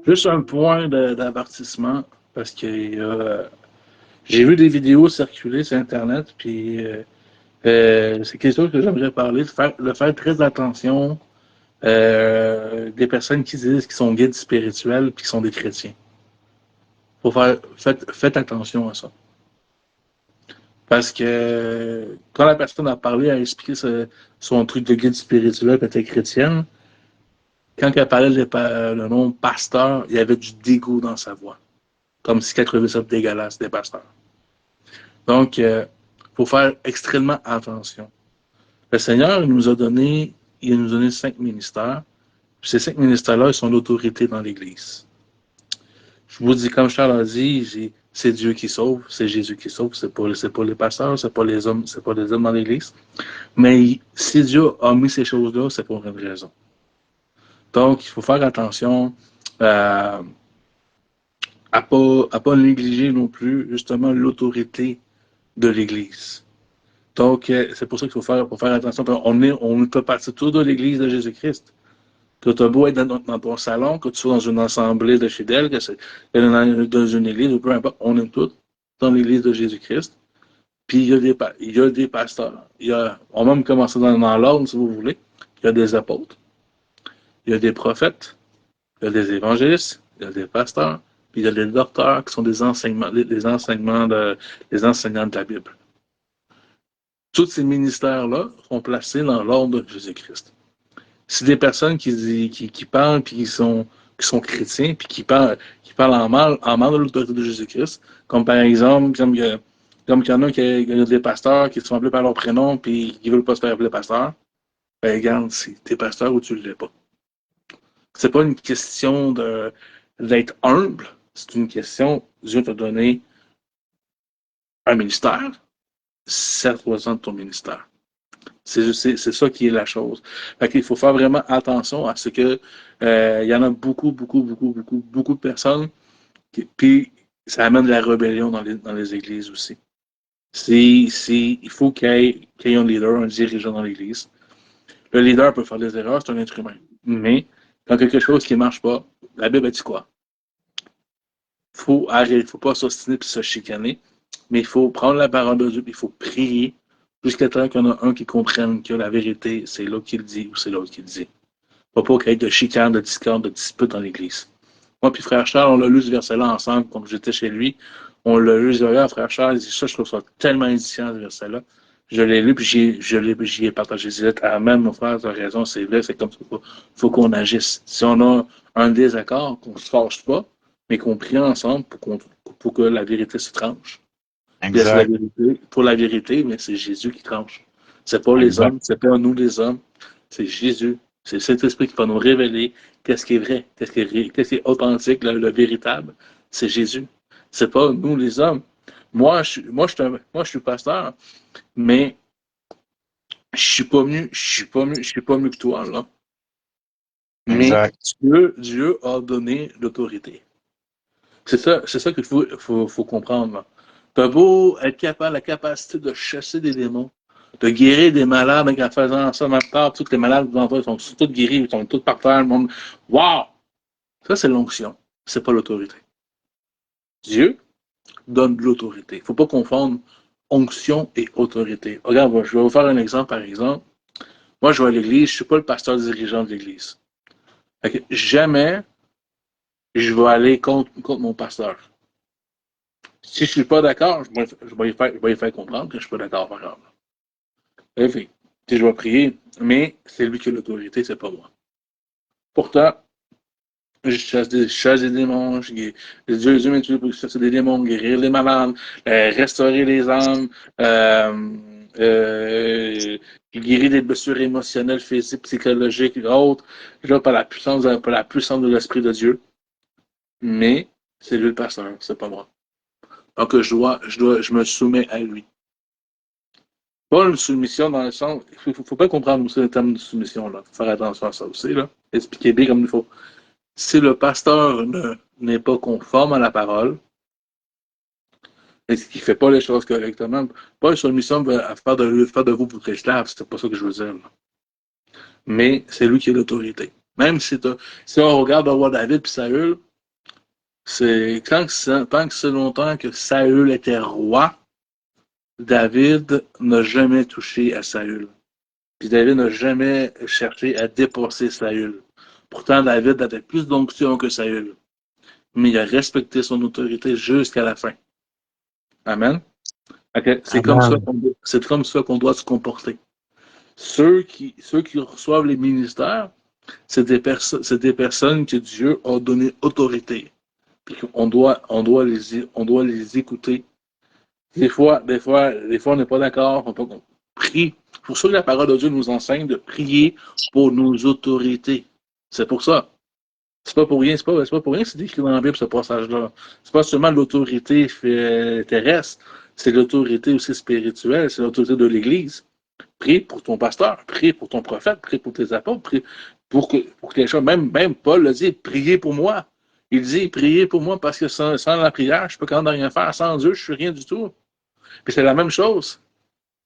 A: juste un point d'avertissement parce que j'ai vu des vidéos circuler sur Internet, puis c'est quelque chose que j'aimerais parler, de faire très attention des personnes qui disent qu'ils sont guides spirituels puis qui sont des chrétiens. Faites attention à ça. Parce que quand la personne a parlé, a expliqué son truc de guide spirituel quand elle était chrétienne, quand elle parlait le nom pasteur, il y avait du dégoût dans sa voix. Comme si elle trouvait ça dégueulasse, des pasteurs. Donc, faut faire extrêmement attention. Le Seigneur il nous a donné 5 ministères. Puis ces 5 ministères-là, ils sont l'autorité dans l'Église. Je vous dis, comme Charles a dit, c'est Dieu qui sauve, c'est Jésus qui sauve, c'est pas les pasteurs, c'est pas les hommes dans l'Église. Mais si Dieu a mis ces choses-là, c'est pour une raison. Donc, il faut faire attention à pas négliger non plus, justement, l'autorité de l'Église. Donc, c'est pour ça qu'il faut faire attention. On peut partir tout de l'Église de Jésus-Christ. Que tu as beau être dans ton salon, que tu sois dans une assemblée de fidèles, que c'est dans une église, ou peu importe, on est tous dans l'Église de Jésus-Christ. Puis il y a des pasteurs. On va même commencer dans l'ordre, si vous voulez. Il y a des apôtres, il y a des prophètes, il y a des évangélistes, il y a des pasteurs, puis il y a des docteurs qui sont des enseignants de la Bible. Tous ces ministères-là sont placés dans l'ordre de Jésus-Christ. C'est des personnes qui parlent puis qui sont chrétiens puis qui parlent en mal de l'autorité de Jésus-Christ, comme par exemple comme il y en a qui a des pasteurs qui sont appelés par leur prénom puis qui ne veulent pas se faire appeler pasteur. Ben regarde, t'es pasteur ou tu ne l'es pas. C'est pas une question d'être humble, c'est une question, Dieu t'a donné un ministère, serre-toi-en de ton ministère. C'est ça qui est la chose. Fait qu'il faut faire vraiment attention à ce que il y en a beaucoup de personnes puis ça amène de la rébellion dans les églises aussi. Il faut qu'il y ait un leader, un dirigeant dans l'église. Le leader peut faire des erreurs, c'est un être humain. Mais quand quelque chose qui ne marche pas, la Bible a dit quoi? Faut pas s'ostiner et se chicaner, mais il faut prendre la parole de Dieu, il faut prier jusqu'à temps qu'il y en a un qui comprenne que la vérité, c'est l'autre qui le dit ou c'est l'autre qui le dit. Pas qu'il y ait de chicane, de discorde, de dispute dans l'Église. Moi puis frère Charles, on l'a lu ce verset-là ensemble quand j'étais chez lui. On l'a lu, frère Charles, il dit ça, je trouve ça tellement édifiant ce verset-là. Je l'ai lu, puis j'y ai partagé. Je disais, amen, mon frère, tu as raison, c'est vrai, c'est comme ça. Faut qu'on agisse. Si on a un désaccord, qu'on ne se fâche pas, mais qu'on prie ensemble pour que la vérité se tranche.
B: Exact.
A: Pour la vérité, mais c'est Jésus qui tranche. C'est pas les hommes, c'est pas nous les hommes, c'est Jésus. C'est le Saint-Esprit qui va nous révéler qu'est-ce qui est vrai, qu'est-ce qui est authentique, le véritable. C'est Jésus. C'est pas nous les hommes. Moi, je suis pasteur, mais je suis pas mieux que toi, là. Mais Dieu a donné l'autorité. C'est ça qu'il faut comprendre. Tu as beau être capable, la capacité de chasser des démons, de guérir des malades, en faisant ça, même part, tous les malades ils sont tous guéris, ils sont tous par terre, le monde. Wow! Ça, c'est l'onction. C'est pas l'autorité. Dieu donne de l'autorité. Il ne faut pas confondre onction et autorité. Regarde, je vais vous faire un exemple, par exemple. Moi, je vais à l'église, je ne suis pas le pasteur dirigeant de l'église. Jamais je vais aller contre mon pasteur. Si je ne suis pas d'accord, je vais lui faire comprendre que je ne suis pas d'accord, par exemple. Enfin, je vais prier, mais c'est lui qui a l'autorité, c'est pas moi. Pourtant, je chasse des démons, Dieu m'utilise pour chasser des démons, guérir les malades, restaurer les âmes, guérir des blessures émotionnelles, physiques, psychologiques et autres, par la puissance de l'Esprit de Dieu. Mais c'est lui le pasteur, c'est pas moi. Donc je me soumets à lui. Pas une soumission dans le sens. Il ne faut pas comprendre aussi le terme de soumission. Il faut faire attention à ça aussi. Là. Expliquer bien comme il faut. Si le pasteur n'est pas conforme à la parole, et qu'il ne fait pas les choses correctement, pas une soumission à faire de vous votre esclave, c'est pas ça que je veux dire. Là. Mais c'est lui qui a l'autorité. Même si on regarde le roi David et Saül, c'est tant que c'est longtemps que Saül était roi, David n'a jamais touché à Saül. Puis David n'a jamais cherché à dépasser Saül. Pourtant, David avait plus d'onction que Saül. Mais il a respecté son autorité jusqu'à la fin. Amen. Okay. C'est comme ça qu'on doit se comporter. Ceux qui reçoivent les ministères, c'est des personnes que Dieu a donné autorité. Puis on doit les écouter. Des fois, on n'est pas d'accord, on prie. C'est pour ça que la parole de Dieu nous enseigne de prier pour nos autorités. C'est pour ça. C'est pas pour rien, c'est pas pour rien que c'est écrit dans la Bible ce passage-là. C'est pas seulement l'autorité terrestre, c'est l'autorité aussi spirituelle, c'est l'autorité de l'Église. Prie pour ton pasteur, prie pour ton prophète, prie pour tes apôtres, prie pour que les choses. Même Paul le dit, priez pour moi. Il dit, priez pour moi parce que sans la prière, je peux quand même rien faire. Sans Dieu, je suis rien du tout. Puis c'est la même chose.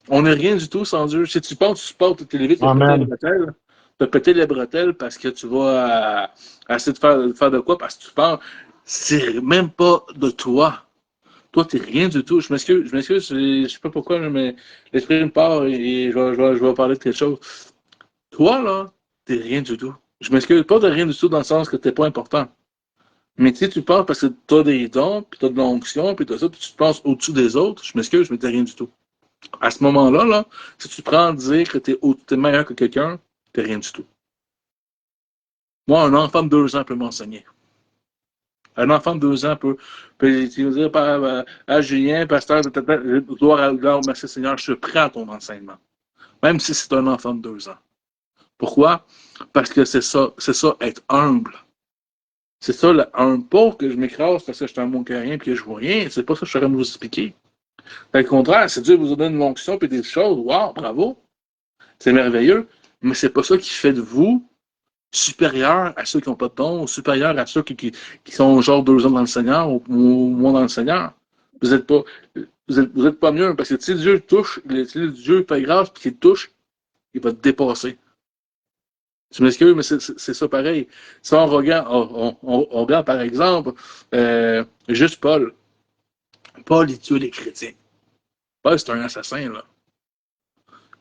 A: On n'est rien du tout sans Dieu. Si tu penses, tu supportes, tu t'es levé, tu as pété les
B: Amen.
A: bretelles. Tu as pété les bretelles parce que tu vas essayer de faire de quoi? Parce que tu penses, c'est même pas de toi. Toi, t'es rien du tout. Je m'excuse, je sais pas pourquoi, mais l'esprit me part et je vais parler de quelque chose. Toi, là, t'es rien du tout. Je m'excuse pas de rien du tout dans le sens que t'es pas important. Mais tu sais, tu penses parce que t'as des dons, puis t'as de l'onction, puis t'as ça, puis tu te penses au-dessus des autres. Je m'excuse, mais t'es rien du tout. À ce moment-là, là, si tu prends à dire que t'es meilleur que quelqu'un, t'es rien du tout. Moi, un enfant de 2 ans peut m'enseigner. Un enfant de 2 ans peut dire à Julien, pasteur, gloire à gloire, merci Seigneur, je suis prêt à ton enseignement. Même si c'est un enfant de 2 ans. Pourquoi? Parce que c'est ça, être humble. C'est ça, un pauvre que je m'écrase parce que je suis un bon carien et que je vois rien. C'est pas ça que je suis en train de vous expliquer. Au contraire, c'est Dieu vous donne une onction et des choses. Wow, bravo. C'est merveilleux. Mais c'est pas ça qui fait de vous supérieur à ceux qui n'ont pas de don, ou supérieur à ceux qui sont genre 2 ans dans le Seigneur ou moins dans le Seigneur. Vous n'êtes pas, vous êtes pas mieux parce que si Dieu touche, si Dieu fait grâce et qu'il touche, il va te dépasser. Je m'excuse, mais c'est ça pareil. Si on regarde, on regarde par exemple juste Paul. Paul, il tue les chrétiens. Paul, c'est un assassin, là.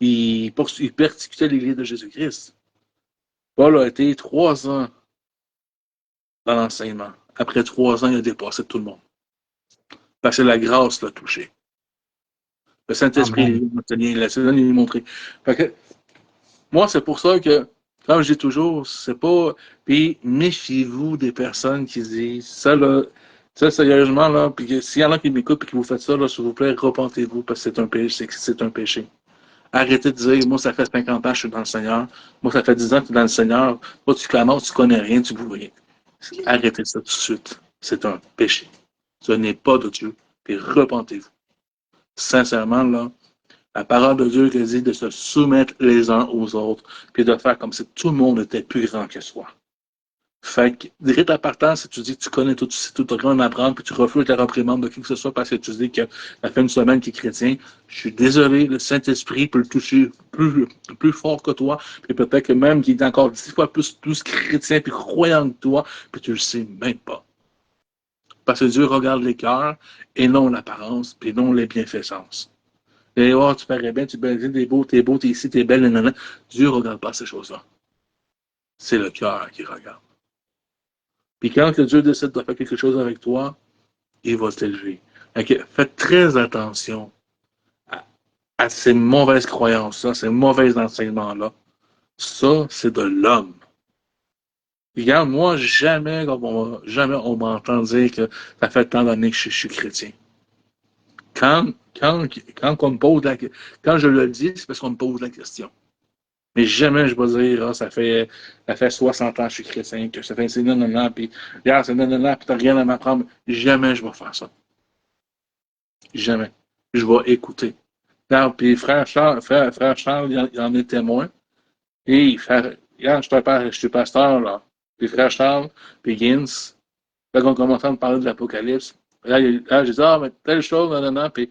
A: Il persécutait l'Église de Jésus-Christ. Paul a été 3 ans dans l'enseignement. Après 3 ans, il a dépassé tout le monde. Parce que la grâce l'a touché. Le Saint-Esprit
B: Amen.
A: l'a montré. Fait que, moi, c'est pour ça que, comme je dis toujours, c'est pas. Puis, méfiez-vous des personnes qui disent ça, là, ça, sérieusement, là, puis s'il y en a qui m'écoutent et qui vous faites ça, là, s'il vous plaît, repentez-vous parce que c'est un péché. C'est un péché. Arrêtez de dire, moi, ça fait 50 ans que je suis dans le Seigneur. Moi, ça fait 10 ans que je suis dans le Seigneur. Toi, tu commences, tu connais rien, tu ne vois rien. Arrêtez ça tout de suite. C'est un péché. Ce n'est pas de Dieu. Puis repentez-vous. Sincèrement, là, la parole de Dieu dit de se soumettre les uns aux autres, puis de faire comme si tout le monde était plus grand que soi. Fait que, direct à partant, si tu dis que tu connais tout, tu sais tout, tu as rien à apprendre, puis tu refuses la reprimande de qui que ce soit parce que tu dis que ça fait une semaine qu'il est chrétien, je suis désolé, le Saint-Esprit peut le toucher plus fort que toi, puis peut-être que même qu'il est encore 10 fois plus chrétien puis croyant que toi, puis tu le sais même pas. Parce que Dieu regarde les cœurs et non l'apparence, puis non les bienfaisances. Et oh, tu parais bien, tu es beau, t'es ici, t'es belle, nanana. Dieu ne regarde pas ces choses-là. C'est le cœur qui regarde. Puis quand que Dieu décide de faire quelque chose avec toi, il va t'élever. Okay. Faites très attention à ces mauvaises croyances-là, ces mauvais enseignements-là. Ça, c'est de l'homme. Regarde, moi, jamais on m'entend dire que ça fait tant d'années que je suis chrétien. Quand, quand, quand, on me pose quand je le dis, c'est parce qu'on me pose la question. Mais jamais je vais dire, ah, ça fait 60 ans que je suis chrétien, que ça fait c'est non, non, non, puis regarde, c'est non, non, non, puis t'as rien à m'apprendre. Jamais je vais faire ça. Jamais. Je vais écouter. Regarde, puis frère Charles, il en est témoin. Et regarde, je suis pasteur, là. Puis frère Charles, puis Gins, là, on commence à me parler de l'Apocalypse. Là, j'ai dit, ah, mais telle chose, non, non, non, puis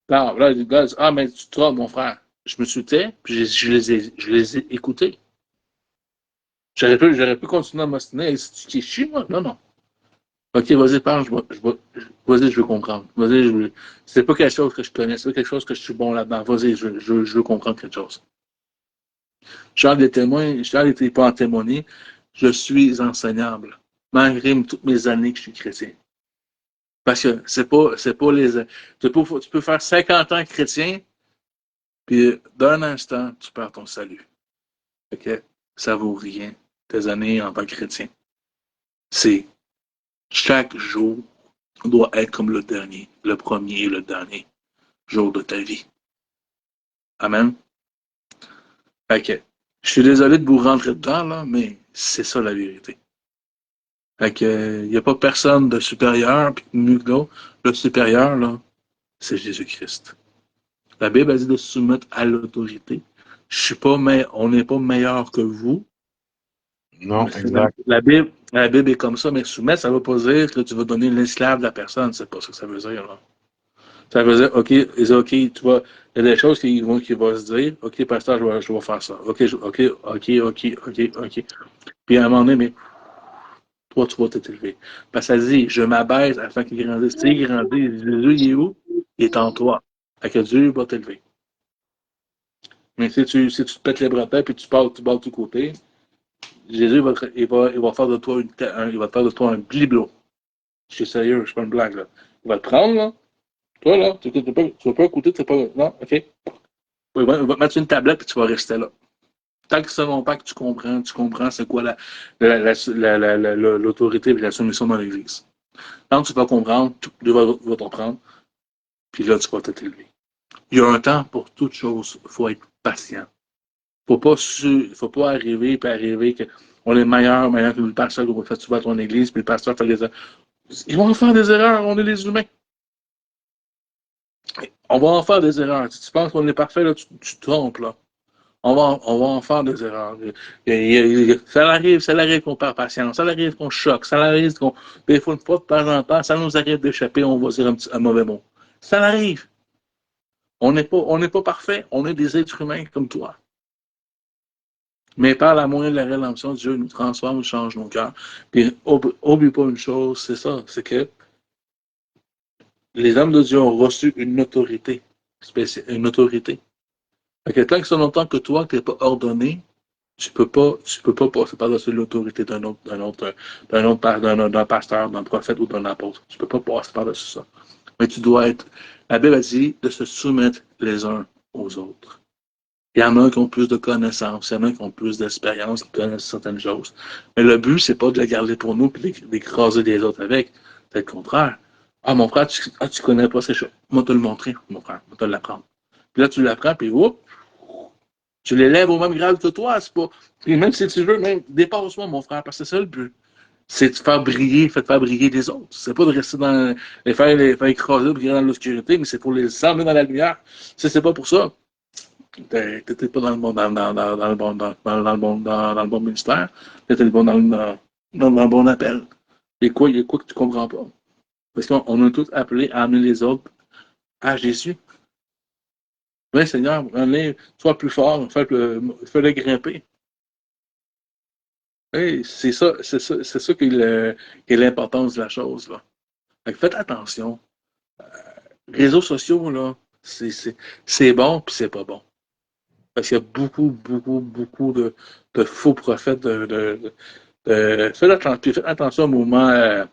A: là, il dit, ah, mais tu te trompes, mon frère. Je me suis tais, puis je les ai écoutés. J'aurais pu continuer à m'ostiner. C'est-tu qui chie, moi? Non, non. Ok, vas-y, parle, vas-y, je veux comprendre. C'est pas quelque chose que je connais, c'est pas quelque chose que je suis bon là-dedans. Vas-y, je veux comprendre quelque chose. Charles n'était pas en témoigner. Je suis enseignable, malgré toutes mes années que je suis chrétien. Parce que c'est pas les. Tu peux faire 50 ans chrétien, puis d'un instant, tu perds ton salut. Ok? Ça vaut rien, tes années en tant que chrétien. C'est chaque jour doit être comme le dernier, le premier et le dernier jour de ta vie. Amen. Ok. Je suis désolé de vous rentrer dedans, là, mais c'est ça la vérité. Fait que, il n'y a pas personne de supérieur puis de mieux que l'autre. Le supérieur, là, c'est Jésus-Christ. La Bible a dit de se soumettre à l'autorité. Je suis pas, mais on n'est pas meilleur que vous.
B: Non, exact.
A: La Bible est comme ça, mais soumettre, ça ne veut pas dire que tu vas donner l'esclave de la personne. C'est pas ça que ça veut dire, là. Ça veut dire, OK, tu vois, il y a des choses qui vont se dire, OK, pasteur, je vais faire ça. OK. Puis à un moment donné, mais toi, tu vas t'élever. Parce que ça dit, je m'abaisse afin qu'il grandisse. Tu sais, il grandit, Jésus, il est où? Il est en toi. Fait que Dieu va t'élever. Mais si tu te pètes les bretelles puis tu pars de tous côtés, Jésus il va faire de toi il va faire de toi un bliblo. Je suis sérieux, je suis pas une blague, là. Il va te prendre, là. Toi, là, tu vas pas écouter, tu pas. Non, OK. Il va te mettre sur une tablette et tu vas rester là. Tant que selon pas que tu comprends c'est quoi l'autorité et la soumission dans l'Église. Quand tu vas comprendre, Dieu va t'en prendre, puis là, tu vas t'élever. Il y a un temps pour toute chose. Il faut être patient. Faut pas arriver qu'on est meilleur que le pasteur qui va faire souvent à ton église, puis le pasteur fait des erreurs. Ils vont en faire des erreurs, on est des humains. On va en faire des erreurs. Si tu penses qu'on est parfait, là, tu te trompes, là. On va en faire des erreurs. Ça arrive qu'on perd patience, ça arrive qu'on choque, ça arrive qu'on. Des fois, une fois de temps en temps, ça nous arrive d'échapper, on va dire un mauvais mot. Ça arrive. On n'est pas parfait, on est des êtres humains comme toi. Mais par la moyen de la rédemption, Dieu nous transforme, nous change nos cœurs. Puis, oublie pas une chose, c'est ça, c'est que les hommes de Dieu ont reçu une autorité spéciale, une autorité. Fait que tant que c'est longtemps que toi, tu n'es pas ordonné, tu peux pas passer par-dessus l'autorité d'un pasteur, d'un prophète ou d'un apôtre. Tu peux pas passer par-dessus ça. Mais tu dois être, la Bible a dit de se soumettre les uns aux autres. Il y en a qui ont plus de connaissances, il y en a qui ont plus d'expérience, qui connaissent certaines choses. Mais le but, c'est pas de les garder pour nous et d'écraser les autres avec. C'est le contraire. Ah, mon frère, tu connais pas ces choses. Moi, te le montrer, mon frère. Moi, te l'apprendre. Puis là, tu l'apprends, puis oups, tu l'élèves au même grade que toi. C'est pas. Puis même si tu veux, même dépasse-moi, mon frère, parce que c'est ça le but. C'est de faire briller les autres. C'est pas de rester dans les faire écraser ou dans l'obscurité, mais c'est pour les emmener dans la lumière. C'est pas pour ça. T'étais pas dans le bon, dans le bon, dans le bon ministère. T'étais bon dans le bon appel. Il y a quoi que tu comprends pas? Parce qu'on est tous appelés à amener les autres à Jésus. Oui, Seigneur, sois plus fort, fais-le grimper. Oui, c'est ça qui est l'importance de la chose, là. Fait que faites attention. Les réseaux sociaux, là, c'est bon puis c'est pas bon. Parce qu'il y a beaucoup de faux prophètes. Faites attention au mouvement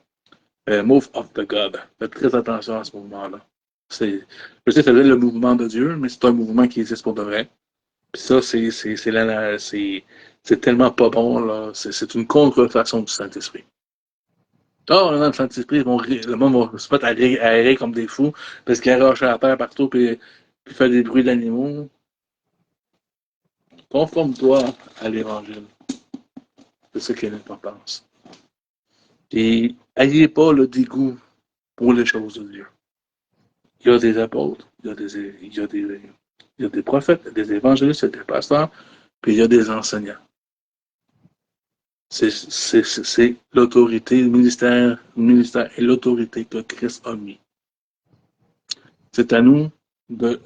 A: Move of the God. Faites très attention à ce mouvement-là. Je sais que c'est le mouvement de Dieu, mais c'est un mouvement qui existe pour de vrai. Puis ça, c'est tellement pas bon, là. C'est une contrefaçon du Saint-Esprit. Ah, on est dans le Saint-Esprit, le monde va se mettre à rire comme des fous parce qu'ils arrachent la terre partout puis faire des bruits d'animaux. Conforme-toi à l'Évangile. C'est ça qui est l'importance. Et n'ayez pas le dégoût pour les choses de Dieu. Il y a des apôtres, il y a des prophètes, des évangélistes, des pasteurs, puis il y a des enseignants. C'est l'autorité, le ministère et l'autorité que Christ a mis. C'est à nous de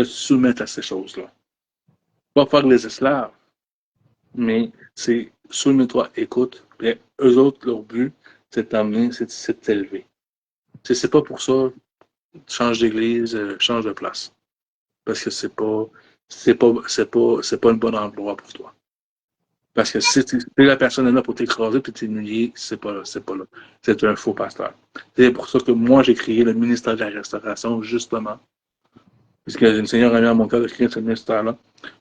A: soumettre à ces choses-là. Pas faire les esclaves, mais c'est soumets-toi, écoute. Puis eux autres, leur but, c'est t'amener, c'est de t'élever. C'est pas pour ça, change d'église, change de place. Parce que c'est pas un bon endroit pour toi. Parce que si la personne est là pour t'écraser et t'humilier, c'est pas là. C'est un faux pasteur. C'est pour ça que moi, j'ai créé le ministère de la Restauration, justement. Parce que le Seigneur a mis à mon cœur de créer ce ministère-là.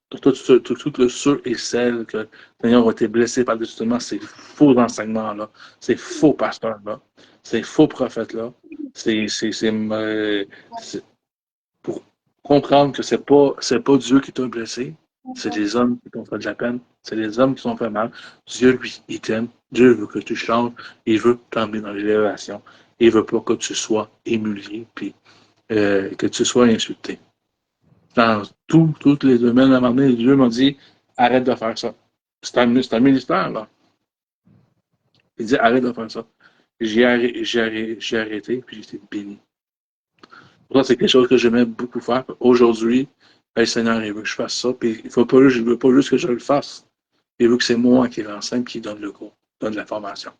A: Pour tout ceux et celles que le Seigneur a été blessés par justement ces faux enseignements-là, ces faux pasteurs-là, ces faux prophètes-là. C'est pour comprendre que c'est pas Dieu qui t'a blessé, c'est les hommes qui t'ont fait de la peine, c'est les hommes qui t'ont fait mal. Dieu, lui, il t'aime. Dieu veut que tu changes. Il veut t'emmener dans l'élévation. Il veut pas que tu sois humilié, puis que tu sois insulté. Dans tous les domaines, à un moment donné, Dieu m'a dit, arrête de faire ça. C'est un ministère, là. Il dit, arrête de faire ça. J'ai arrêté, puis j'ai été béni. Pour ça, c'est quelque chose que j'aimais beaucoup faire. Aujourd'hui, le Seigneur, il veut que je fasse ça. Puis je ne veux pas juste que je le fasse. Il veut que c'est moi qui l'enseigne, qui donne le cours, donne la formation.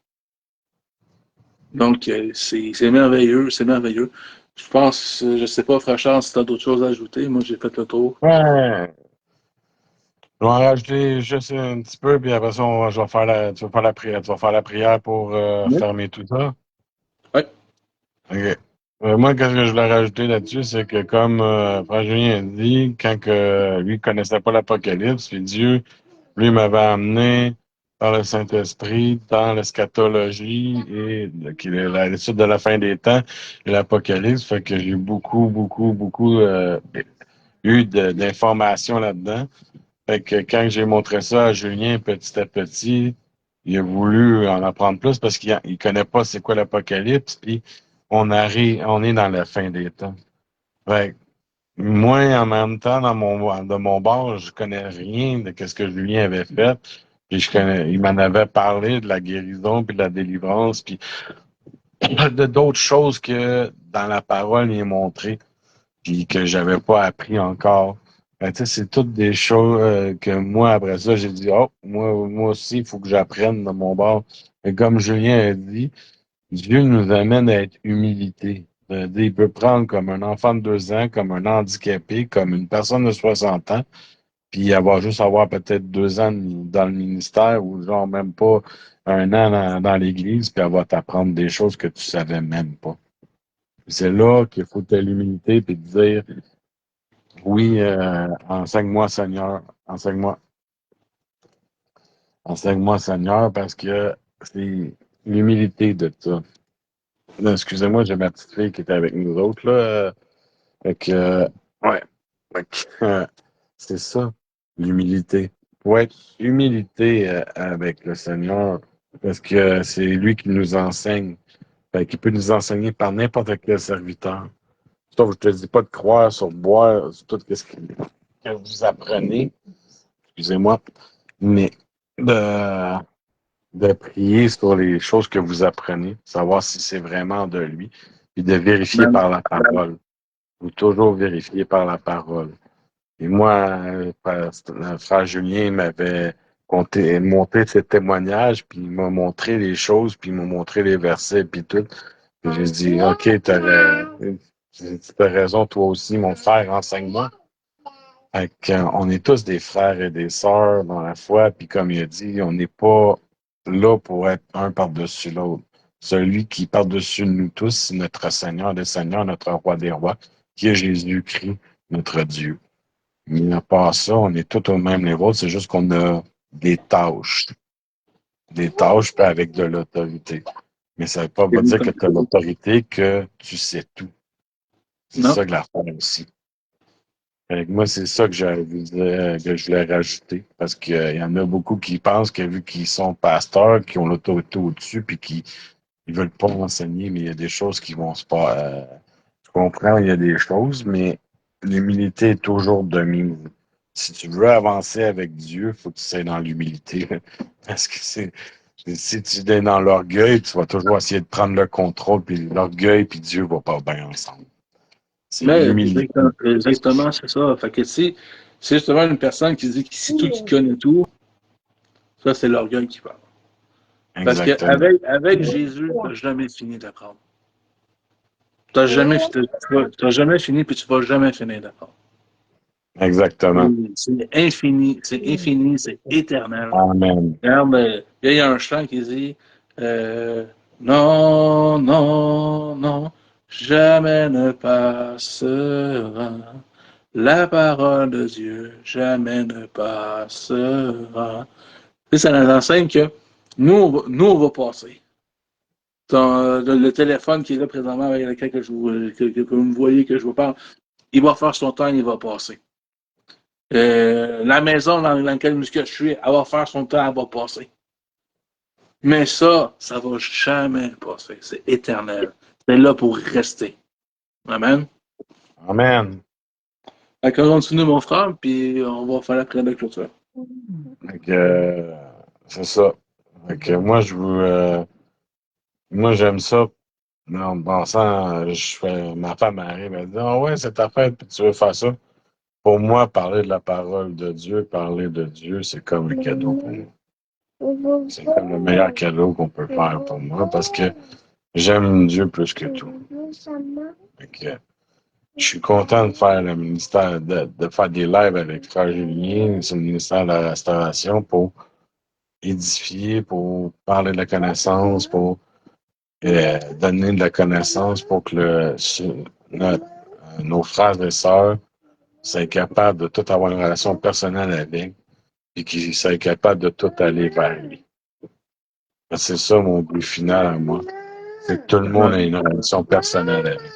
A: Donc, c'est merveilleux, c'est merveilleux. Je pense, je sais pas, Frère Charles, si tu as d'autres choses à ajouter. Moi, j'ai fait le tour.
B: Ouais. Je vais en rajouter juste un petit peu, puis après ça, je vais faire tu vas faire la prière. Tu vas faire la prière pour
A: Oui.
B: fermer tout ça.
A: Ouais.
B: OK. Moi, qu'est-ce que je voulais rajouter là-dessus, c'est que comme Frère Julien a dit, quand que lui ne connaissait pas l'Apocalypse, puis Dieu, lui, m'avait amené par le Saint-Esprit dans l'eschatologie et qui est l'étude de la fin des temps et l'Apocalypse, fait que j'ai beaucoup eu d'informations là-dedans. Fait que quand j'ai montré ça à Julien petit à petit, il a voulu en apprendre plus parce qu'il connaît pas c'est quoi l'Apocalypse, puis on est dans la fin des temps. Fait que moi, en même temps, de mon bord, je connais rien de ce que Julien avait fait. Puis il m'en avait parlé de la guérison, puis de la délivrance, puis de d'autres choses que dans la parole, il est montré puis que j'avais pas appris encore. Tu sais, c'est toutes des choses que moi, après ça, j'ai dit, oh, moi aussi, il faut que j'apprenne de mon bord. Et comme Julien a dit, Dieu nous amène à être humilité. Il peut prendre comme un enfant de 2 ans, comme un handicapé, comme une personne de 60 ans, puis avoir peut-être 2 ans dans le ministère ou genre même pas un an dans l'Église, puis avoir t'apprendre des choses que tu savais même pas. C'est là qu'il faut de l'humilité puis de dire oui, enseigne-moi, Seigneur, enseigne-moi, Seigneur, parce que c'est l'humilité de ça. Là, excusez-moi, j'ai ma petite fille qui était avec nous autres, là. Fait que, ouais, fait que, c'est ça, l'humilité. Faut être humilité avec le Seigneur, parce que c'est lui qui nous enseigne. Fait qu'il peut nous enseigner par n'importe quel serviteur. Sauf que je te dis pas de croire sur boire, sur tout ce que vous apprenez, excusez-moi, mais de, de prier sur les choses que vous apprenez, savoir si c'est vraiment de lui, puis de vérifier
A: Amen.
B: par la parole. Vous toujours vérifier par la parole. Et moi, le frère Julien m'avait montré ses témoignages, puis il m'a montré les choses, puis il m'a montré les versets, puis tout. Puis j'ai dit, OK, t'as raison, toi aussi, mon frère, enseigne-moi. Fait on est tous des frères et des sœurs dans la foi, puis comme il a dit, on n'est pas là pour être un par-dessus l'autre. Celui qui par-dessus nous tous, c'est notre Seigneur des Seigneurs, notre Roi des Rois, qui est Jésus-Christ, notre Dieu. Mais à part ça, on est tous au même niveau, c'est juste qu'on a des tâches puis avec de l'autorité. Mais ça ne veut pas dire que tu as l'autorité que tu sais tout. C'est
A: Non.
B: ça que l'affaire aussi. Moi, c'est ça que je voulais rajouter. Parce qu'il y en a beaucoup qui pensent que vu qu'ils sont pasteurs, qui ont l'autorité au-dessus, puis qui ne veulent pas enseigner, mais il y a des choses qui vont se passer. Je comprends, il y a des choses, mais l'humilité est toujours de mise. Si tu veux avancer avec Dieu, il faut que tu sois dans l'humilité. Parce que si tu es dans l'orgueil, tu vas toujours essayer de prendre le contrôle, puis l'orgueil, puis Dieu ne vont pas bien ensemble. C'est
A: Mais
B: l'humilité.
A: exactement, c'est ça. Fait que si c'est justement une personne qui dit que si tout tu connais tout, ça c'est l'orgueil qui parle. Parce
B: Exactement.
A: qu'avec Jésus, tu n'as jamais fini d'apprendre. T'as jamais fini, puis tu vas jamais finir d'apprendre.
B: Exactement.
A: C'est infini, c'est éternel.
B: Amen.
A: Regarde, il y a un chant qui dit euh, non, non, non, jamais ne passera. La parole de Dieu, jamais ne passera. Tu sais, ça nous enseigne que nous, on va passer. Le téléphone qui est là présentement avec lequel que vous me voyez, que je vous parle, il va faire son temps, il va passer. La maison dans laquelle je suis, elle va faire son temps, elle va passer. Mais ça va jamais passer. C'est éternel. C'est là pour rester. Amen.
B: Amen.
A: Fait qu'on continue, mon frère, puis on va faire la prière de clôture.
B: Fait que, c'est ça. Fait que moi, j'aime ça Non, bon sang, ma femme arrive, elle dit, ah ouais, c'est ta fête, puis tu veux faire ça. Pour moi, parler de la parole de Dieu, parler de Dieu, c'est comme un cadeau pour moi. C'est comme le meilleur cadeau qu'on peut faire pour moi parce que j'aime Dieu plus que tout. Fait que, je suis content de faire le ministère, de faire des lives avec Frère Julien sur le ministère de la Restauration pour édifier, pour parler de la connaissance, pour donner de la connaissance pour que nos frères et sœurs soient capables de tout avoir une relation personnelle avec et qu'ils soient capables de tout aller vers lui. C'est ça mon but final à moi. C'est que tout le monde ait une relation personnelle avec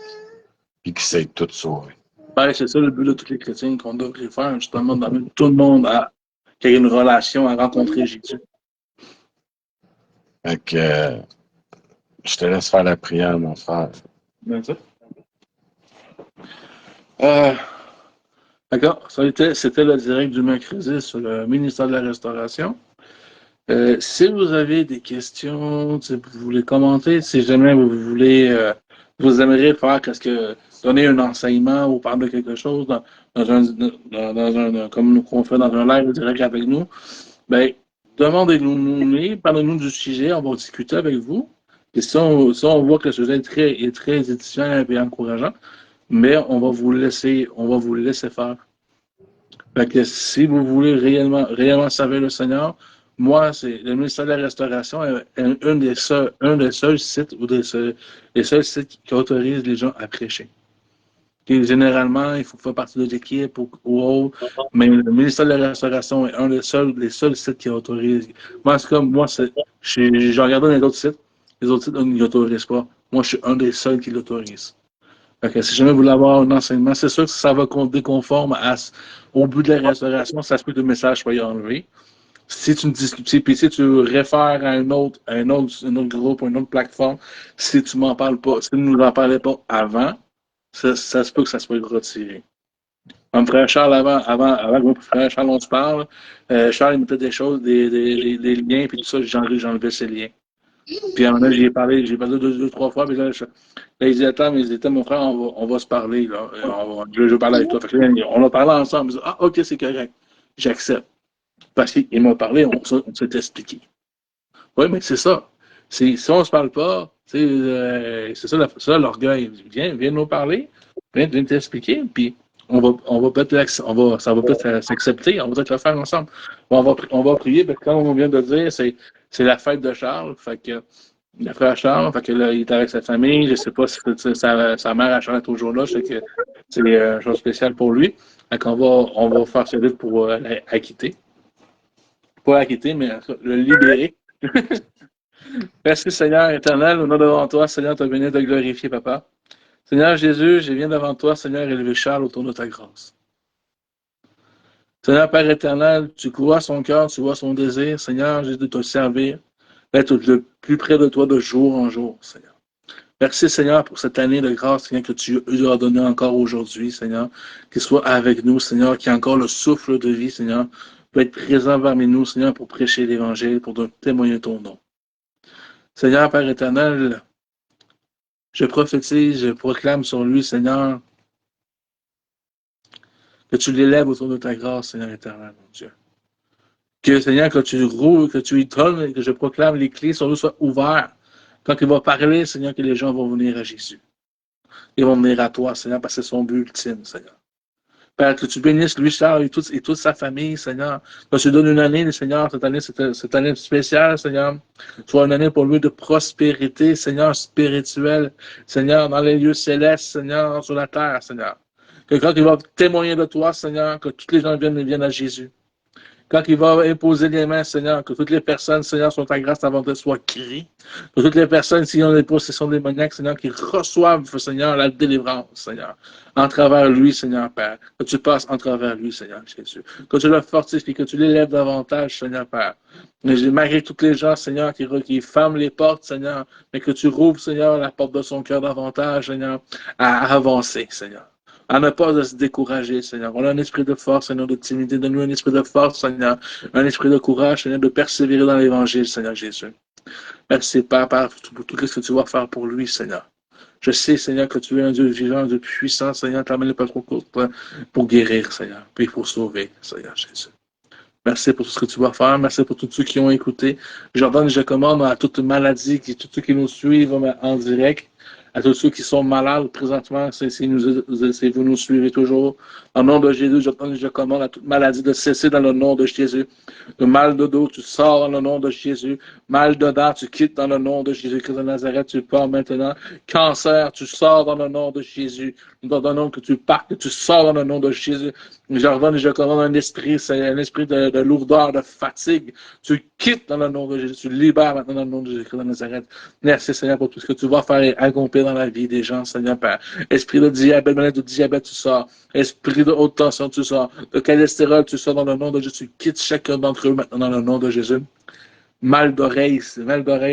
B: et qu'ils s'aient tout sauver.
A: Ben, c'est ça le but de tous les chrétiens qu'on devrait faire, justement, d'amener tout le monde à qu'il y ait une relation, à rencontrer Jésus.
B: Fait que je te laisse faire la prière, mon frère.
A: Bien ça. D'accord. C'était le direct du mercredi sur le ministère de la Restauration. Si vous avez des questions, si vous voulez commenter, si jamais vous voulez, vous aimeriez faire donner un enseignement ou parler de quelque chose comme nous qu'on fait dans un live direct avec nous, ben, demandez-nous, parlez-nous du sujet, on va discuter avec vous. Et si on voit que le sujet est très édifiant et encourageant, mais on va vous laisser faire. Fait que si vous voulez réellement servir le Seigneur, moi, c'est le ministère de la Restauration est un des seuls sites les seuls sites qui autorisent les gens à prêcher. Et généralement, il faut faire partie de l'équipe ou autre, mais le ministère de la Restauration est les seuls sites qui autorisent. Moi, c'est comme moi, j'ai regardé dans les autres sites, ils n'autorisent pas. Moi, je suis un des seuls qui l'autorise. Okay, si jamais vous voulez avoir un enseignement, c'est sûr que ça va déconforme au but de la restauration, ça se peut que le message soit enlevé. Si tu me discutes, puis si tu réfères à un autre groupe, une autre plateforme, si tu m'en parles pas, si tu ne nous en parlais pas avant, ça se peut que ça soit retiré. Mon frère Charles, avant que mon frère Charles, on se parle, Charles, il mettait des choses, des liens, puis tout ça, j'enlevais ces liens. Puis à un moment donné, j'ai parlé deux, trois fois, puis là, il dit, attends, mon frère, on va se parler, là. Je veux parler avec toi. Fait que là, on a parlé ensemble. Il dit, ah, ok, c'est correct. J'accepte. Parce qu'il m'a parlé, on s'est expliqué. Oui, mais c'est ça. Si on ne se parle pas, c'est ça l'orgueil. Viens nous parler, viens t'expliquer, puis ça va peut-être s'accepter, on va peut-être le faire ensemble. On va prier, parce que comme on vient de dire, c'est la fête de Charles, fait que le frère Charles, fait que là, il est avec sa famille, je ne sais pas si sa mère à Charles est toujours là, je sais que c'est une chose spéciale pour lui. Fait qu'on on va faire ce livre pour l'acquitter. Pas l'acquitter, mais le libérer. Merci Seigneur éternel, au nom devant toi, Seigneur, tu as venu te glorifier, Papa. Seigneur Jésus, je viens devant toi, Seigneur, élever Charles autour de ta grâce. Seigneur Père éternel, tu vois son cœur, tu vois son désir, Seigneur, Jésus, de te servir, d'être le plus près de toi de jour en jour, Seigneur. Merci Seigneur pour cette année de grâce, Seigneur, que tu lui as donné encore aujourd'hui, Seigneur, qu'il soit avec nous, Seigneur, qu'il y ait encore le souffle de vie, Seigneur, peut être présent parmi nous, Seigneur, pour prêcher l'Évangile, pour témoigner ton nom. Seigneur Père éternel, je prophétise, je proclame sur lui, Seigneur, que tu l'élèves autour de ta grâce, Seigneur éternel, mon Dieu. Que, Seigneur, que tu roules, que tu y donnes, que je proclame les clés sur lui soient ouvertes. Quand il va parler, Seigneur, que les gens vont venir à Jésus. Ils vont venir à toi, Seigneur, parce que c'est son but ultime, Seigneur. Père, que tu bénisses lui, Charles, et toute sa famille, Seigneur. Que tu donnes une année, Seigneur, cette année spéciale, Seigneur, soit une année pour lui de prospérité, Seigneur, spirituelle, Seigneur, dans les lieux célestes, Seigneur, sur la terre, Seigneur. Que quand il va témoigner de toi, Seigneur, que tous les gens viennent à Jésus. Quand il va imposer les mains, Seigneur, que toutes les personnes, Seigneur, sont ta grâce avant de soient guéries. Que toutes les personnes, s'ils ont des possessions démoniaques, Seigneur, qu'ils reçoivent, Seigneur, la délivrance, Seigneur, en travers lui, Seigneur Père. Que tu passes en travers lui, Seigneur Jésus. Que tu le fortifies, que tu l'élèves davantage, Seigneur Père. Malgré tous les gens, Seigneur, qui ferment les portes, Seigneur, mais que tu rouvres, Seigneur, la porte de son cœur davantage, Seigneur, à avancer, Seigneur. À ne pas se décourager, Seigneur. On a un esprit de force, Seigneur, de timidité. Donne-nous un esprit de force, Seigneur. Un esprit de courage, Seigneur, de persévérer dans l'Évangile, Seigneur Jésus. Merci, Père, pour tout ce que tu vas faire pour lui, Seigneur. Je sais, Seigneur, que tu es un Dieu vivant, un Dieu puissant, Seigneur, ta main n'est pas trop courte pour guérir, Seigneur, puis pour sauver, Seigneur Jésus. Merci pour tout ce que tu vas faire. Merci pour tous ceux qui ont écouté. J'ordonne et je commande à toute maladie, tous ceux qui nous suivent en direct, à tous ceux qui sont malades présentement, si vous nous suivez toujours. Au nom de Jésus, j'ordonne et je commande à toute maladie de cesser dans le nom de Jésus. Le mal de dos, tu sors dans le nom de Jésus. Mal de dents, tu quittes dans le nom de Jésus-Christ de Nazareth, tu pars maintenant. Cancer, tu sors dans le nom de Jésus. Nous t'ordonnons que tu partes, que tu sors dans le nom de Jésus. J'ordonne et je commande un esprit de lourdeur, de fatigue. Tu quittes dans le nom de Jésus. Tu libères maintenant dans le nom de Jésus-Christ de Nazareth. Merci, Seigneur, pour tout ce que tu vas faire et accomplir dans la vie des gens, Seigneur Père. Esprit de diabète, maladie de diabète, tu sors. Esprit de haute tension, tu sors. De cholestérol, tu sors dans le nom de Jésus. Tu quittes chacun d'entre eux maintenant dans le nom de Jésus. Mal d'oreille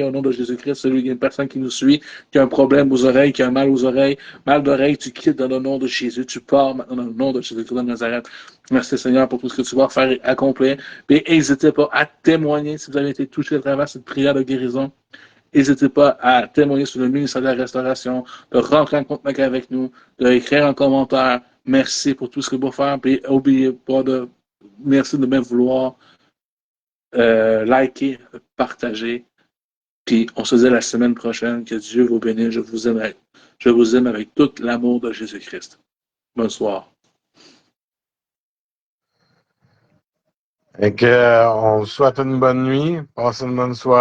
A: au nom de Jésus-Christ, celui une personne qui nous suit, qui a un problème aux oreilles, qui a un mal aux oreilles, mal d'oreille, tu quittes dans le nom de Jésus, tu pars maintenant dans le nom de Jésus-Christ de Nazareth. Merci Seigneur pour tout ce que tu vas faire et accomplir. Et n'hésitez pas à témoigner si vous avez été touché à travers cette prière de guérison. N'hésitez pas à témoigner sur le ministère de la Restauration, de rentrer en contact avec nous, d'écrire en commentaire. Merci pour tout ce que vous faites. Et n'oubliez pas merci de bien vouloir liker, partager. Puis on se dit la semaine prochaine. Que Dieu vous bénisse. Je vous aime avec tout l'amour de Jésus-Christ. Bonsoir.
B: On vous souhaite une bonne nuit. Passez une bonne soirée.